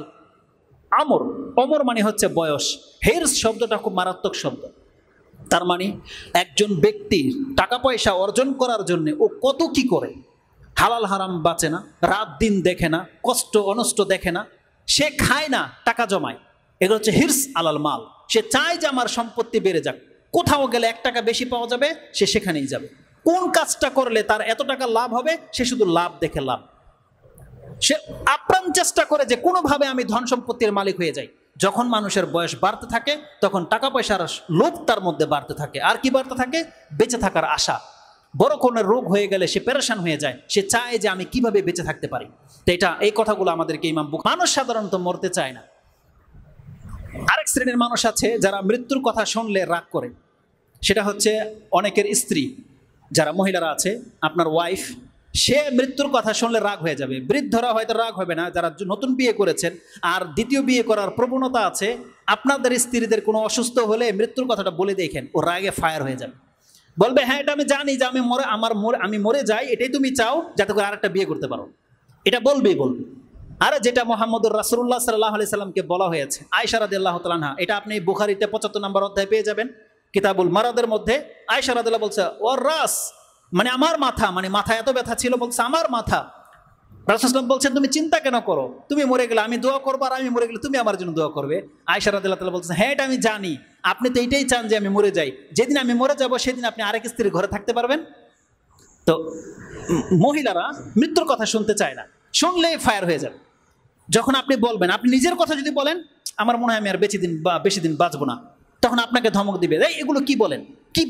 আমর, অমর মানে হচ্ছে বয়স। হিরস শব্দটা খুব মারাত্মক শব্দ। তার মানে একজন ব্যক্তি টাকা পয়সা অর্জন করার জন্য ও কত কি করে, হালাল হারাম বাঁচে না, রাত দিন দেখে না, কষ্ট অনষ্ট দেখে না, সে খায় না, টাকা জমায়। এগুলো হচ্ছে হিরস আলাল মাল। সে চায় যে আমার সম্পত্তি বেড়ে যাক, কোথাও গেলে 1 টাকা বেশি পাওয়া যাবে সে সেখানেই যাবে, কোন কাজটা করলে তার এত টাকা লাভ হবে সে শুধু লাভ দেখে লাভ। সে আপ্রাণ চেষ্টা করে যে কোনোভাবে আমি ধন সম্পত্তির মালিক হয়ে যাই। যখন মানুষের বয়স বাড়তে থাকে তখন টাকা পয়সার লোভ তার মধ্যে বাড়তে থাকে। আর কি বাড়তে থাকে? বেঁচে থাকার আশা। বড় কোনো রোগ হয়ে গেলে সে পেরেশান হয়ে যায়, সে চায় যে আমি কিভাবে বেঁচে থাকতে পারি। তো এই কথাগুলো আমাদেরকে ইমাম বুখারী, মানুষ সাধারণত মরতে চায় না। আরেক শ্রেণীর মানুষ আছে যারা মৃত্যুর কথা শুনলে রাগ করে। সেটা হচ্ছে অনেকের স্ত্রী, যারা মহিলারা আছে, আপনার ওয়াইফ, সে মৃত্যুর কথা শুনলে রাগ হয়ে যাবে। বৃদ্ধরা হয়তো রাগ হবে না, যারা নতুন বিয়ে করেছেন আর দ্বিতীয় বিয়ে করার প্রবণতা আছে, আপনাদের স্ত্রীদের কোনো অসুস্থ হলে মৃত্যুর কথাটা বলে দেখেন, ও রাগে ফায়ার হয়ে যাবে, বলবে হ্যাঁ এটা আমি জানি যে আমি মরে যাই, এটাই তুমি চাও যাতে করে আরেকটা বিয়ে করতে পারো, এটা বলবে। আর যেটা মুহাম্মদুর রাসূলুল্লাহ সাল্লাল্লাহু আলাইহি সাল্লামকে বলা হয়েছে, আয়েশা রাদিয়াল্লাহু তাআলা আনহা, এটা আপনি বুখারীতে 75 নম্বর অধ্যায়ে পেয়ে যাবেন, কিতাবুল মারাদের মধ্যে। আয়েশা রাদিয়াল্লাহু বলছে ওর রাস, মানে আমার মাথা, মানে মাথা এত ব্যথা ছিল, বলছে আমার মাথা। রাসূল সাল্লাল্লাহু বলছেন তুমি চিন্তা কেন করো, তুমি মরে গেলে আমি দোয়া করবো, আর আমি মরে গেলে তুমি আমার জন্য দোয়া করবে। আয়েশা রাদিয়াল্লাহু তাআলা বলছেন হ্যাঁ এটা আমি জানি, আপনি তো এইটাই চান যে আমি মরে যাই, যেদিন আমি মরে যাব সেদিন আপনি আরেক স্ত্রীর ঘরে থাকতে পারবেন। তো মহিলারা মৃত্যুর কথা শুনতে চায় না, শুনলেই ফায়ার হয়ে যাবে। যখন আপনি বলবেন, আপনি নিজের কথা যদি বলেন আমার মনে হয় আমি আর বেশি দিন বাঁচবো না, তখন আপনাকে ধমক দিবে, এই এগুলো কি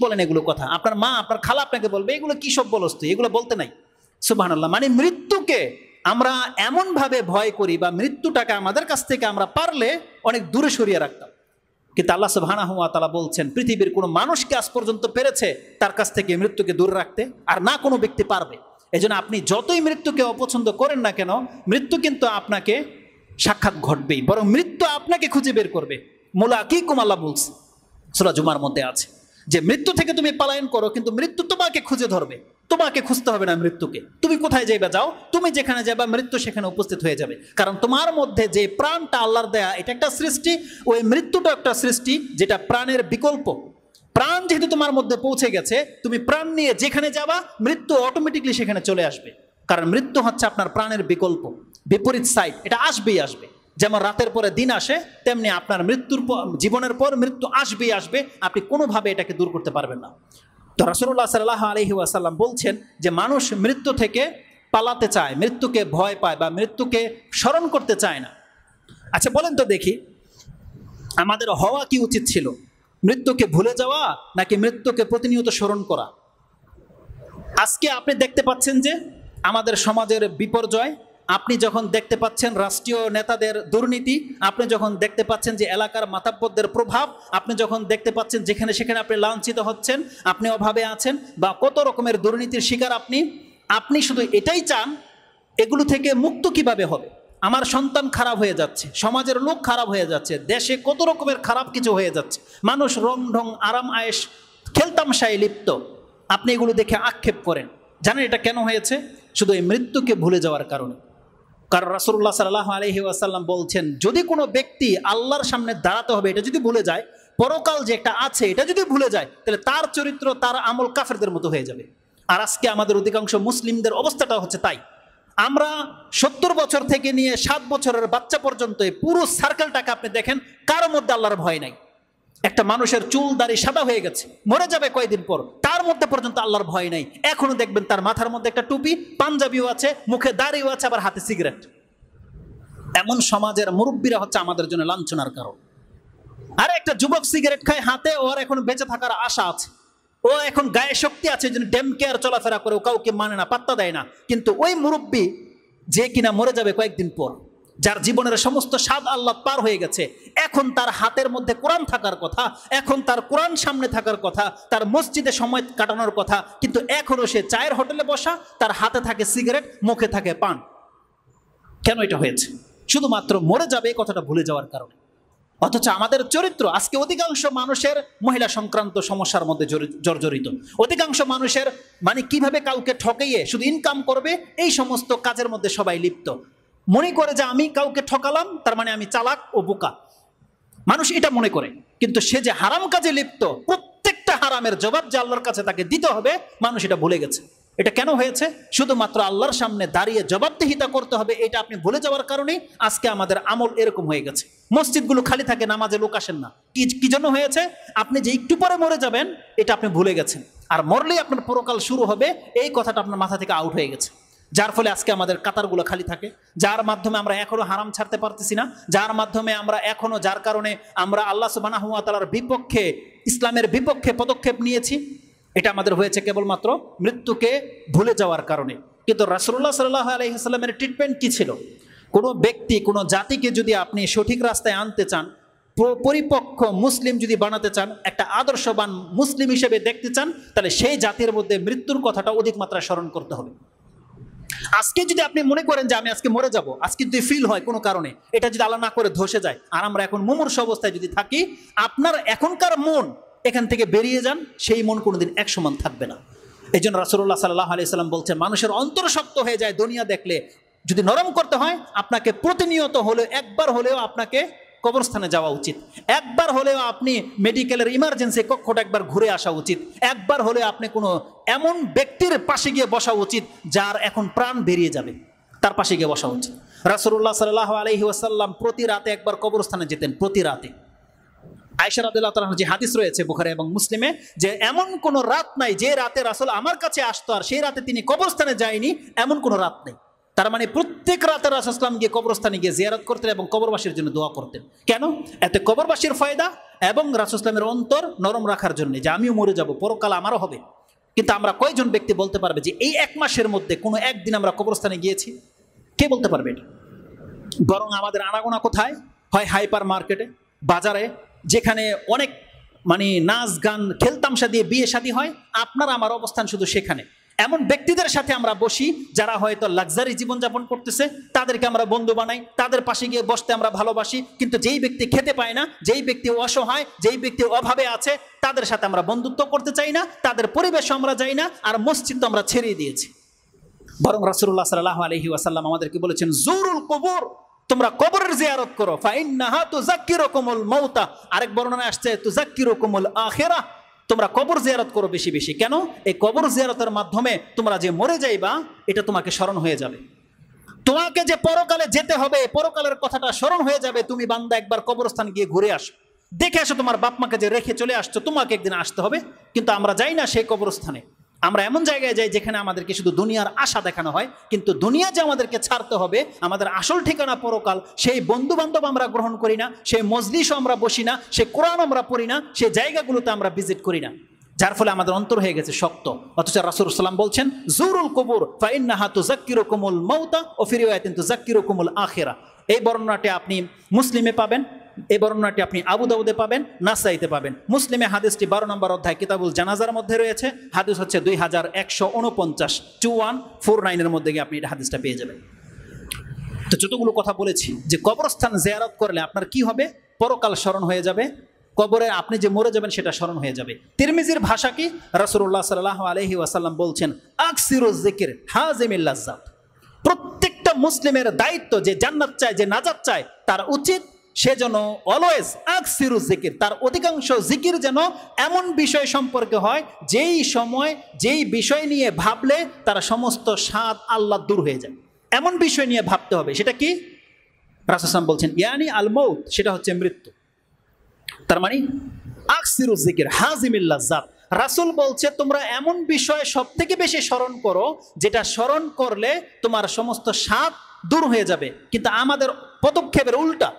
বলেন এগুলো কথা। আপনার মা, আপনার খালা আপনাকে বলবে এগুলো কি সব বলস তুই, এগুলো বলতে নাই। সুবহানাল্লাহ। মানে মৃত্যুকে আমরা এমনভাবে ভয় করি, বা মৃত্যুটাকে আমাদের কাছ থেকে আমরা পারলে অনেক দূরে সরিয়ে রাখতাম। কিন্তু আল্লাহ সুবহানাহু ওয়া তাআলা বলছেন পৃথিবীর কোনো মানুষকে আজ পর্যন্ত পেরেছে তার কাছ থেকে মৃত্যুকে দূরে রাখতে, আর না কোনো ব্যক্তি পারবে। এজন্য আপনি যতই মৃত্যুকে অপছন্দ করেন না কেন, মৃত্যু কিন্তু আপনাকে সাক্ষাৎ ঘটবেই, বরং মৃত্যু আপনাকে খুঁজে বের করবে। মুলাকিকুম, আল্লাহ বলছে সূরা জুমার মধ্যে আছে যে মৃত্যু থেকে তুমি পলায়ন করো, কিন্তু মৃত্যু তোমাকে খুঁজে ধরবে। তোমাকে খুঁজতে হবে না মৃত্যুকে, তুমি কোথায় যাইবা যাও, তুমি যেখানে যাবা মৃত্যু সেখানে উপস্থিত হয়ে যাবে। কারণ তোমার মধ্যে যে প্রাণটা আল্লাহর দেয়া, এটা একটা সৃষ্টি, ওই মৃত্যুটা একটা সৃষ্টি যেটা প্রাণের বিকল্প। প্রাণ যেহেতু তোমার মধ্যে পৌঁছে গেছে, তুমি প্রাণ নিয়ে যেখানে যাবা মৃত্যু অটোমেটিকলি সেখানে চলে আসবে। কারণ মৃত্যু হচ্ছে আপনার প্রাণের বিকল্প, বিপরীত সাইড, এটা আসবেই আসবে। যেমন রাতের পরে দিন আসে, তেমনি আপনার জীবনের পর মৃত্যু আসবেই আসবে, আপনি কোনোভাবে এটাকে দূর করতে পারবেন না। তো রাসূলুল্লাহ সাল্লাল্লাহু আলাইহি ওয়াসাল্লাম বলছেন যে মানুষ মৃত্যু থেকে পালাতে চায়, মৃত্যুকে ভয় পায়, বা মৃত্যুকে স্মরণ করতে চায় না। আচ্ছা বলেন তো দেখি, আমাদের হওয়া কি উচিত ছিল? মৃত্যুকে ভুলে যাওয়া নাকি মৃত্যুকে প্রতিনিয়ত স্মরণ করা? আজকে আপনি দেখতে পাচ্ছেন যে আমাদের সমাজের বিপর্যয়, আপনি যখন দেখতে পাচ্ছেন রাষ্ট্রীয় নেতাদের দুর্নীতি, আপনি যখন দেখতে পাচ্ছেন যে এলাকার মাতাব্বরদের প্রভাব, আপনি যখন দেখতে পাচ্ছেন যেখানে সেখানে আপনি লাঞ্ছিত হচ্ছেন, আপনি অভাবে আছেন, বা কত রকমের দুর্নীতির শিকার আপনি শুধু এটাই চান এগুলো থেকে মুক্ত কিভাবে হবে। আমার সন্তান খারাপ হয়ে যাচ্ছে, সমাজের লোক খারাপ হয়ে যাচ্ছে, দেশে কত রকমের খারাপ কিছু হয়ে যাচ্ছে, মানুষ রং ঢং আরাম আয়েশ খেলতামশায় লিপ্ত, আপনি এগুলো দেখে আক্ষেপ করেন। জানেন এটা কেন হয়েছে? শুধু এই মৃত্যুকে ভুলে যাওয়ার কারণে। কারণ রাসূলুল্লাহ সাল্লাল্লাহু আলাইহি ওয়াসাল্লাম বলছেন যদি কোনো ব্যক্তি আল্লাহর সামনে দাঁড়াতে হবে এটা যদি ভুলে যায়, পরকাল যে একটা আছে এটা যদি ভুলে যায়, তাহলে তার চরিত্র, তার আমল কাফেরদের মতো হয়ে যাবে। আর আজকে আমাদের অধিকাংশ মুসলিমদের অবস্থাটা হচ্ছে তাই। আমরা 70 বছর থেকে নিয়ে 7 বছরের বাচ্চা পর্যন্ত এই পুরো সার্কেলটাকে আপনি দেখেন, কারোর মধ্যে আল্লাহর ভয় নাই। একটা মানুষের চুল দাড়ি সাদা হয়ে গেছে, মরে যাবে কয়েকদিন পর, তার মধ্যে পর্যন্ত আল্লাহর ভয় নাই। এখনো দেখবেন তার মাথার মধ্যে একটা টুপি, পাঞ্জাবিও আছে, মুখে দাড়িও আছে, আবার হাতে সিগারেট। এমন সমাজের মুরব্বীরা হচ্ছে আমাদের জন্য লাঞ্ছনার কারণ। আর একটা যুবক সিগারেট খায় হাতে, ওর এখন বেঁচে থাকার আশা আছে, ও এখন গায়ে শক্তি আছে, যেন ডেম কেয়ার চলাফেরা করে, ও কাউকে মানে না, পাত্তা দেয় না। কিন্তু ওই মুরব্বী যে কিনা মরে যাবে কয়েকদিন পর, যার জীবনের সমস্ত স্বাদ আল্লাহ পার হয়ে গেছে, এখন তার হাতের মধ্যে কোরআন থাকার কথা, এখন তার কোরআন সামনে থাকার কথা, তার মসজিদে সময় কাটানোর কথা, কিন্তু এখনো সে চায়ের হোটেলে বসা, তার হাতে থাকে সিগারেট, মুখে থাকে পান। কেন এটা হয়েছে? শুধুমাত্র মরে যাবে এই কথাটা ভুলে যাওয়ার কারণে। অথচ আমাদের চরিত্র আজকে অধিকাংশ মানুষের মহিলা সংক্রান্ত সমস্যার মধ্যে জর্জরিত। অধিকাংশ মানুষের মানে কিভাবে কাউকে ঠকাইয়ে শুধু ইনকাম করবে, এই সমস্ত কাজের মধ্যে সবাই লিপ্ত। মনে করে যে আমি কাউকে ঠকালাম, তার মানে আমি চালাক ও বোকা। মানুষ এটা মনে করে, কিন্তু সে যে হারাম কাজে লিপ্ত, প্রত্যেকটা হারামের জবাব যে আল্লাহর কাছে তাকে দিতে হবে, মানুষ এটা ভুলে গেছে। এটা কেন হয়েছে? শুধুমাত্র আল্লাহর সামনে দাঁড়িয়ে জবাবদিহিতা করতে হবে, এটা আপনি ভুলে যাওয়ার কারণেই আজকে আমাদের আমল এরকম হয়ে গেছে। মসজিদগুলো খালি থাকে, নামাজে লোক আসেন না। কি জন্য হয়েছে? আপনি যে একটু পরে মরে যাবেন এটা আপনি ভুলে গেছেন, আর মরলেই আপনার পরকাল শুরু হবে, এই কথাটা আপনার মাথা থেকে আউট হয়ে গেছে। যার ফলে আজকে আমাদের কাতারগুলো খালি থাকে, যার মাধ্যমে আমরা এখনো হারাম ছাড়তে পারতেছি না, যার মাধ্যমে আমরা এখনো, যার কারণে আমরা আল্লাহ সুবহানাহু ওয়া তাআলার বিপক্ষে, ইসলামের বিপক্ষে পদক্ষেপ নিয়েছি। এটা আমাদের হয়েছে কেবলমাত্র মৃত্যুকে ভুলে যাওয়ার কারণে। কিন্তু রাসূলুল্লাহ সাল্লাল্লাহু আলাইহি ওয়াসাল্লামের ট্রিটমেন্ট কি ছিল? কোনো ব্যক্তি, কোনো জাতিকে যদি আপনি সঠিক রাস্তায় আনতে চান, পরিপক্ক মুসলিম যদি বানাতে চান, একটা আদর্শবান মুসলিম হিসেবে দেখতে চান, তাহলে সেই জাতির মধ্যে মৃত্যুর কথাটা অধিক মাত্রায় স্মরণ করতে হবে। আজকে যদি আপনি মনে করেন যে আমি আজকে মরে যাব, আজকে যদি ফিল হয় কোনো কারণে, এটা যদি আল্লাহ না করে ধসে যায়, আর আমরা এখন মুমূর্ষ অবস্থায় যদি থাকি, আপনার এখনকার মন এখান থেকে বেরিয়ে যান, সেই মন কোনোদিন এক সমান থাকবে না। এই জন্য রাসূলুল্লাহ সাল্লাল্লাহু আলাইহি সাল্লাম বলছেন, মানুষের অন্তর শক্ত হয়ে যায় দুনিয়া দেখলে। যদি নরম করতে হয়, আপনাকে প্রতিনিয়ত হলেও, একবার হলেও আপনাকে কবরস্থানে যাওয়া উচিত, একবার হলেও আপনি মেডিকেলের ইমার্জেন্সি কক্ষটা একবার ঘুরে আসা উচিত, একবার হলেও আপনি কোনো এমন ব্যক্তির পাশে গিয়ে বসা উচিত যার এখন প্রাণ বেরিয়ে যাবে, তার পাশে গিয়ে বসা উচিত। রাসূলুল্লাহ সাল্লাল্লাহু আলাইহি ওয়াসাল্লাম প্রতি রাতে একবার কবরস্থানে যেতেন, প্রতি রাতে। আয়েশা রাদিয়াল্লাহু তাআলা যে হাদিস রয়েছে বুখারী এবং মুসলিমে, যে এমন কোনো রাত নাই যে রাতে রাসূল আমার কাছে আসতো আর সেই রাতে তিনি কবরস্থানে যায়নি, এমন কোনো রাত নেই। তার মানে প্রত্যেক রাতে রাসূল সাল্লাল্লাহু আলাইহি ওয়াসাল্লাম গিয়ে কবরস্থানে গিয়ে জিয়ারত করতেন এবং কবরবাসীর জন্য দোয়া করতেন। কেন? এতে কবরবাসীর ফায়দা এবং রাসূল সাল্লাল্লাহু আলাইহি ওয়াসাল্লামের অন্তর নরম রাখার জন্য, যে আমিও মরে যাব, পরকাল আমারও হবে। কিন্তু আমরা কয়জন ব্যক্তি বলতে পারবে যে এই এক মাসের মধ্যে কোনো একদিন আমরা কবরস্থানে গিয়েছি? কে বলতে পারবে এটা? বরং আমাদের আনাগোনা কোথায় হয়? হাইপার মার্কেটে, বাজারে, যেখানে অনেক মানে নাচ গান খেলতামশা দিয়ে বিয়ে শাদী হয়, আপনার আমার অবস্থান শুধু সেখানে। এমন ব্যক্তিদের সাথে আমরা বসি যারা হয়তো লাক্সারি জীবনযাপন করতেছে, তাদেরকে আমরা বন্ধু বানাই, তাদের পাশে গিয়ে বসতে আমরা ভালোবাসি। কিন্তু যেই ব্যক্তি খেতে পায় না, যেই ব্যক্তি অসহায়, যেই ব্যক্তি অভাবে আছে, তাদের সাথে আমরা বন্ধুত্ব করতে চাই না, তাদের পরিবেশে আমরা যাই না, আর মসজিদ তো আমরা ছেড়েই দিয়েছি। বরং রাসূলুল্লাহ সাল্লাল্লাহু আলাইহি ওয়াসাল্লাম আমাদেরকে বলেছেন, জুরুল কুবুর, তোমরা কবরের জিয়ারত করো, ফাইন্নাহা তুযাক্কিরুকুমুল মাউতা। আরেক বর্ণনায় আসছে তুযাক্কিরুকুমুল আখিরাহ, তোমরা কবর জিয়ারত করো বেশি বেশি। কেন? এই কবর জিয়ারতের মাধ্যমে তোমরা যে মরে যাইবা, এটা তোমাকে স্মরণ হয়ে যাবে। তোমাকে যে পরকালে যেতে হবে, পরকালের কথাটা স্মরণ হয়ে যাবে। তুমি বান্দা একবার কবরস্থান গিয়ে ঘুরে আসো, দেখে আসো তোমার বাপ মাকে যে রেখে চলে আসছো, তোমাকে একদিন আসতে হবে। কিন্তু আমরা যাই না সেই কবরস্থানে, আমরা এমন জায়গায় যাই যেখানে আমাদেরকে শুধু দুনিয়ার আশা দেখানো হয়, কিন্তু দুনিয়া যে আমাদেরকে ছাড়তে হবে, আমাদের আসল ঠিকানা পরকাল, সেই বন্ধু বান্ধব আমরা গ্রহণ করি না, সেই মজলিসও আমরা বসি না, সেই কোরআন আমরা পড়ি না, সেই জায়গাগুলোতে আমরা ভিজিট করি না, যার ফলে আমাদের অন্তর হয়ে গেছে শক্ত। অথচ রাসূলুল্লাহ সাল্লাল্লাহু আলাইহি ওয়াসাল্লাম বলছেন, জুরুল কুবুর ফাইন্নাহা তুযাক্কিরুকুমুল মাউতা ওয়া ফি রিওয়ায়াতিন তুযাক্কিরুকুমুল আখিরাহ। এই বর্ণনাটি আপনি মুসলিমে পাবেন, এই বর্ণনাটি আপনি আবু দাউদে পাবেন, নাসাইতে পাবেন। মুসলিমে হাদিসটি 12 নম্বর অধ্যায় কিতাবুল জানাজার মধ্যে রয়েছে। হাদিস হচ্ছে 2149, 2149 এর মধ্যে গিয়ে আপনি এই হাদিসটা পেয়ে যাবেন। তো যতগুলো কথা বলেছি, যে কবরস্থান জিয়ারত করলে আপনার কি হবে? পরকাল স্মরণ হয়ে যাবে, কবরে আপনি যে মরে যাবেন সেটা স্মরণ হয়ে যাবে। তিরমিজির ভাষা কি? রাসূলুল্লাহ সাল্লাল্লাহু আলাইহি ওয়াসাল্লাম বলছেন, আকসিরুজ যিকর হাযিমিল লাজ্জাত। প্রত্যেকটা মুসলিমের দায়িত্ব, যে জান্নাত চায়, যে নাজাত চায়, তার উচিত সে যেন অলওয়েজ আকসিরু জিকির, তার অধিকাংশ জিকির যেন এমন বিষয় সম্পর্কে হয় যেই সময় যেই বিষয় নিয়ে ভাবলে তার সমস্ত স্বাদ আল্লাহ দূর হয়ে যায়, এমন বিষয় নিয়ে ভাবতে হবে। সেটা কি? রাসূল সাল্লাল্লাহু আলাইহি ওয়াসাল্লাম বলছেন ইয়ানি আল মউত, সেটা হচ্ছে মৃত্যু। তার মানে আকসিরু জিকির হাজিমিল লাজ্জাত। রাসূল বলছে তোমরা এমন বিষয় সব থেকে বেশি স্মরণ করো যেটা স্মরণ করলে তোমার সমস্ত স্বাদ দূর হয়ে যাবে। কিন্তু আমাদের পদক্ষেপের উল্টা,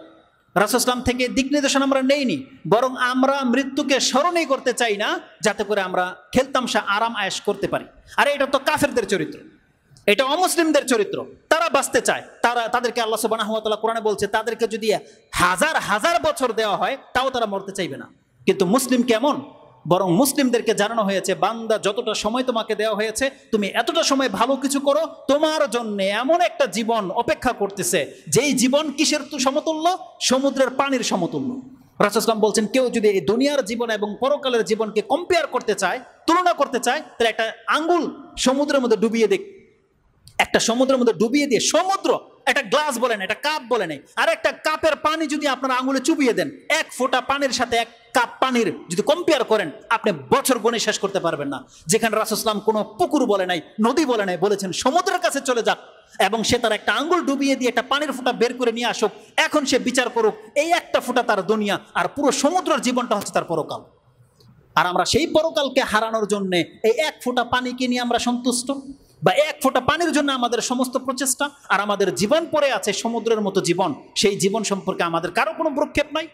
রাসূল সাল্লাল্লাহু আলাইহি ওয়াসাল্লাম থেকে দিক নির্দেশনা আমরা নেইনি, বরং আমরা মৃত্যুকে স্মরণই করতে চাই না যাতে করে আমরা খেলতামশা আরাম আয়েশ করতে পারি। আর এটা তো কাফেরদের চরিত্র, এটা অমুসলিমদের চরিত্র। তারা বাঁচতে চায়, তাদেরকে আল্লাহ সুবহানাহু ওয়া তাআলা কোরআনে বলছে তাদেরকে যদি হাজার হাজার বছর দেওয়া হয় তাও তারা মরতে চাইবে না। কিন্তু মুসলিম কেমন? বরং মুসলিমদেরকে জানানো হয়েছে বান্দা যতটা সময় তোমাকে দেওয়া হয়েছে তুমি এতটা সময় ভালো কিছু করো, তোমার জন্য এমন একটা জীবন অপেক্ষা করতেছে যেই জীবন কিসের সমতুল্য? সমুদ্রের পানির সমতুল্য। রাসূল সাল্লাল্লাহু আলাইহি ওয়াসাল্লাম বলছেন কেউ যদি এই দুনিয়ার জীবন এবং পরকালের জীবনকে কম্পেয়ার করতে চায়, তুলনা করতে চায়, তাহলে একটা আঙ্গুল সমুদ্রের মধ্যে ডুবিয়ে দেখ, একটা সমুদ্রের মধ্যে ডুবিয়ে দিয়ে, সমুদ্র একটা গ্লাস বলে না, একটা কাপ বলে নাই, আর একটা কাপের পানি যদি আপনার আঙুলে চুবিয়ে দেন, এক ফোঁটা পানির সাথে এক কাপ পানির যদি কম্পেয়ার করেন আপনি বছর গণে শেষ করতে পারবেন না। যেখানে রাসূল সাল্লাল্লাহু আলাইহি ওয়াসাল্লাম কোনো পুকুর বলে নাই, নদী বলে নাই, বলেছেন সমুদ্রের কাছে চলে যাক এবং সে তার একটা আঙ্গুল ডুবিয়ে দিয়ে একটা পানির ফোঁটা বের করে নিয়ে আসুক, এখন সে বিচার করুক এই একটা ফোঁটা তার দুনিয়া আর পুরো সমুদ্রের জীবনটা হচ্ছে তার পরকাল। আর আমরা সেই পরকালকে হারানোর জন্য এই এক ফোঁটা পানিকে নিয়ে আমরা সন্তুষ্ট, বা এক ফোঁটা পানির জন্য আমাদের সমস্ত প্রচেষ্টা, আর আমাদের জীবন পড়ে আছে সমুদ্রের মতো জীবন, সেই জীবন সম্পর্কে আমাদের কারো কোনো ভ্রুক্ষেপ নাই।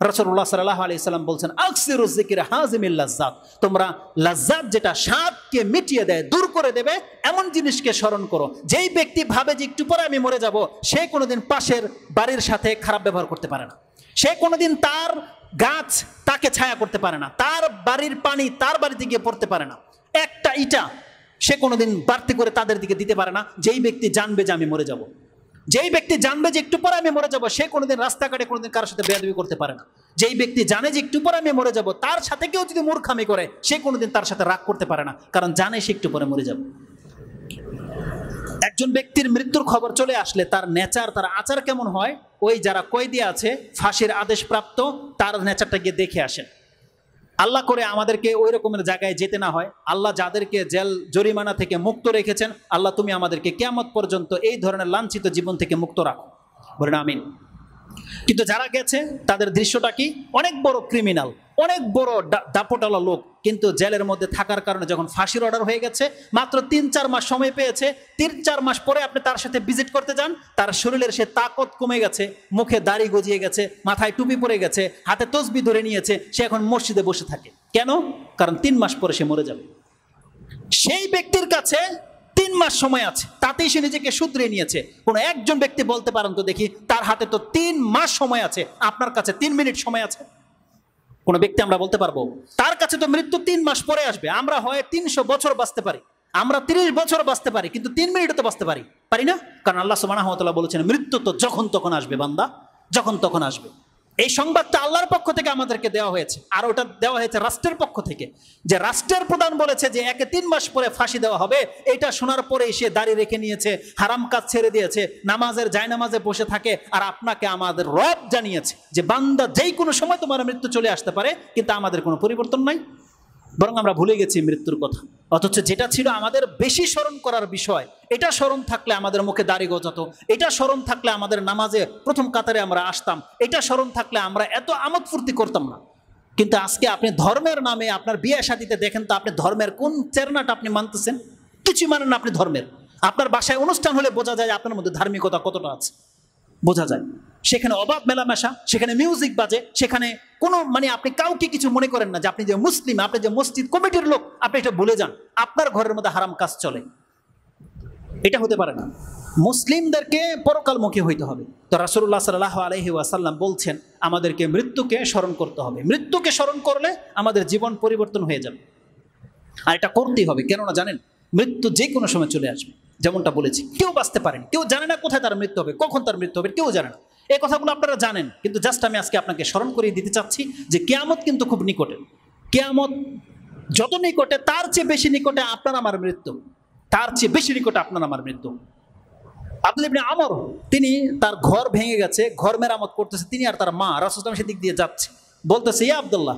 রাসূলুল্লাহ সাল্লাল্লাহু আলাইহি সাল্লাম বলছেন আকসিরু যিকরা হাজিমিল লাজ্জাত, তোমরা লাজ্জাত যেটা স্বাদকে মিটিয়ে দেয়, দূর করে দেবে এমন জিনিসকে স্মরণ করো। যেই ব্যক্তি ভাবে যে একটু পরে আমি মরে যাব, সে কোনোদিন পাশের বাড়ির সাথে খারাপ ব্যবহার করতে পারে না, সে কোনোদিন তার গাছ তাকে ছায়া করতে পারে না, তার বাড়ির পানি তার বাড়িতে গিয়ে পড়তে পারে না, একটা ইটা সে কোনোদিন বাড়তি করে তাদের দিকে দিতে পারে না। যেই ব্যক্তি জানবে যে আমি মরে যাব, যেই ব্যক্তি জানবে যে একটু পরে আমি মরে যাব, সে কোনোদিন রাস্তাঘাটে কোনোদিন কারোর সাথে বেয়াদবি করতে পারে না। যেই ব্যক্তি জানে যে একটু পরে আমি মরে যাব, তার সাথে কেউ যদি মূর্খামি করে সে কোনোদিন তার সাথে রাগ করতে পারে না, কারণ জানে সে একটু পরে মরে যাবে। একজন ব্যক্তির মৃত্যুর খবর চলে আসলে তার নেচার, তার আচার কেমন হয়, ওই যারা কয়েদি আছে ফাঁসির আদেশপ্রাপ্ত তার নেচারটা গিয়ে দেখে আসেন। আল্লাহ করে আমাদেরকে ওই রকমের জায়গায় যেতে না হয়। আল্লাহ যাদেরকে জেল জরিমানা থেকে মুক্ত রেখেছেন, আল্লাহ তুমি আমাদেরকে কিয়ামত পর্যন্ত এই ধরনের লাঞ্ছিত জীবন থেকে মুক্ত রাখো, বলেন আমিন। কিন্তু যারা গেছে তাদের দৃশ্যটা কি? অনেক বড় ক্রিমিনাল, অনেক বড় দাপটালা লোক, কিন্তু জেলের মধ্যে থাকার কারণে যখন ফাঁসির অর্ডার হয়ে গেছে, মাত্র ৩-৪ মাস সময় পেয়েছে, ৩-৪ মাস পরে আপনি তার সাথে ভিজিট করতে যান, তার শরীরের সে তাকত কমে গেছে, মুখে দাড়ি গজিয়ে গেছে, মাথায় টুপি পরে গেছে, হাতে তসবি ধরে নিয়েছে, সে এখন মসজিদে বসে থাকে। কেন? কারণ ৩ মাস পরে সে মরে যাবে। সেই ব্যক্তির কাছে ৩ মাস সময় আছে, তাতেই সে নিজেকে শুধরে নিয়েছে। কোনো একজন ব্যক্তি বলতে পারেন তো দেখি, তার হাতে তো ৩ মাস সময় আছে, আপনার কাছে ৩ মিনিট সময় আছে? কোনো ব্যক্তি আমরা বলতে পারবো? তার কাছে তো মৃত্যু ৩ মাস পরে আসবে। আমরা হয় ৩০০ বছর বাঁচতে পারি, আমরা ৩০ বছর বাঁচতে পারি, কিন্তু 3 মিনিটও তো বাঁচতে পারি না। কারণ আল্লাহ সুবহানাহু ওয়া তাআলা বলেছেন মৃত্যু তো যখন তখন আসবে বান্দা, যখন তখন আসবে। এই সংবাদটা আল্লাহর পক্ষ থেকে আমাদেরকে দেওয়া হয়েছে, আর ওটা দেওয়া হয়েছে রাষ্ট্রের পক্ষ থেকে, যে রাষ্ট্রের প্রধান বলেছে যে একে 3 মাস পরে ফাঁসি দেওয়া হবে। এটা শোনার পরে সে দাড়ি রেখে নিয়েছে, হারাম কাজ ছেড়ে দিয়েছে, নামাজের জায়নামাজে বসে থাকে, আর আপনাকে আমাদের রব জানিয়েছে যে বান্দা যেই কোনো সময় তোমার মৃত্যু চলে আসতে পারে, কিন্তু আমাদের কোনো পরিবর্তন নাই, বরং আমরা ভুলে গেছি মৃত্যুর কথা। অথচ যেটা ছিল আমাদের বেশি স্মরণ করার বিষয়, এটা স্মরণ থাকলে আমাদের মুখে দাড়ি গজাতো, এটা স্মরণ থাকলে আমাদের নামাজে প্রথম কাতারে আমরা আসতাম, এটা স্মরণ থাকলে আমরা এত আমোদ ফুর্তি করতাম না। কিন্তু আজকে আপনি ধর্মের নামে আপনার বিয়ে শাদীতে দেখেন তো আপনি ধর্মের কোন চেতনাটা আপনি মানতেছেন? কিছুই মানেন না আপনি ধর্মের। আপনার বাসায় অনুষ্ঠান হলে বোঝা যায় আপনার মধ্যে ধার্মিকতা কতটা আছে, বোঝা যায়। সেখানে অবাধ মেলামেশা, সেখানে মিউজিক বাজে, সেখানে কোনো আপনি কাউকে কিছু মনে করেন না যে আপনি যে মুসলিম, আপনি যে মসজিদ কমিটির লোক, আপনি এটা ভুলে যান। আপনার ঘরের মধ্যে হারাম কাজ চলে, এটা হতে পারে না। মুসলিমদেরকে পরকালমুখী হইতে হবে। তো রাসূলুল্লাহ সাল্লাল্লাহু আলাইহি ওয়াসাল্লাম বলছেন আমাদেরকে মৃত্যুকে স্মরণ করতে হবে। মৃত্যুকে স্মরণ করলে আমাদের জীবন পরিবর্তন হয়ে যাবে, আর এটা করতেই হবে। কেননা জানেন মৃত্যু যে কোনো সময় চলে আসবে। যেমনটা বলেছি, কেউ বাঁচতে পারেন, কেউ জানে না কোথায় তার মৃত্যু হবে, কখন তার মৃত্যু হবে, কেউ জানে না। এই কথাগুলো আপনারা জানেন, কিন্তু জাস্ট আমি আজকে আপনাকে স্মরণ করিয়ে দিতে চাচ্ছি যে কিয়ামত কিন্তু খুব নিকটে। কিয়ামত যত নিকটে, তার চেয়ে বেশি নিকটে আপনার আমার মৃত্যু, তার চেয়ে বেশি নিকটে আপনার আমার মৃত্যু। আব্দুল্লাহ ইবনে আমর, তিনি তার ঘর ভেঙে গেছে, ঘর মেরামত করতেছে, তিনি আর তার মা রাসূল সাল্লাল্লাহু আলাইহি ওয়াসাল্লাম সেদিক দিয়ে যাচ্ছে, বলতেছে ইয়া আব্দুল্লাহ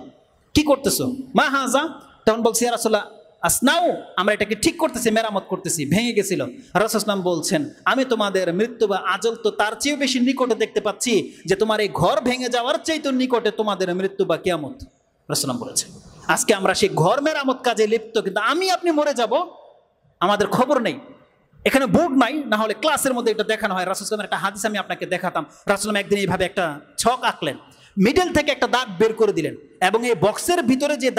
কি করতেছো, মা হাজা, তখন বলছে ইয়া রাসূলুল্লাহ আসনাউ, আমরা এটাকে ঠিক করতেছি, মেরামত করতেছি, ভেঙে গেছিল। রাসূল সাল্লাল্লাহু আলাইহি ওয়াসাল্লাম বলছেন আমি তোমাদের মৃত্যু বা আজল তো তার চেয়েও বেশি নিকটে দেখতে পাচ্ছি, যে তোমার এই ঘর ভেঙে যাওয়ার চাইতে নিকটে তোমাদের মৃত্যু বা কিয়ামত। রাসূল সাল্লাল্লাহু আলাইহি ওয়াসাল্লাম বলেছেন আজকে আমরা সেই ঘর মেরামত কাজে লিপ্ত, কিন্তু আমি আপনি মরে যাব আমাদের খবর নেই, এখানে বোর্ড নাই, না হলে ক্লাসের মধ্যে এটা দেখানো হয়। রাসূল সাল্লাল্লাহু আলাইহি ওয়াসাল্লামের একটা হাদিস আমি আপনাকে দেখাতাম। রাসূল সাল্লাল্লাহু আলাইহি ওয়াসাল্লাম একদিন এইভাবে একটা ছক আঁকলেন, মিডল থেকে একটা দাগ বের করে দিলেন, এবং এই বক্সের ভিতরে যে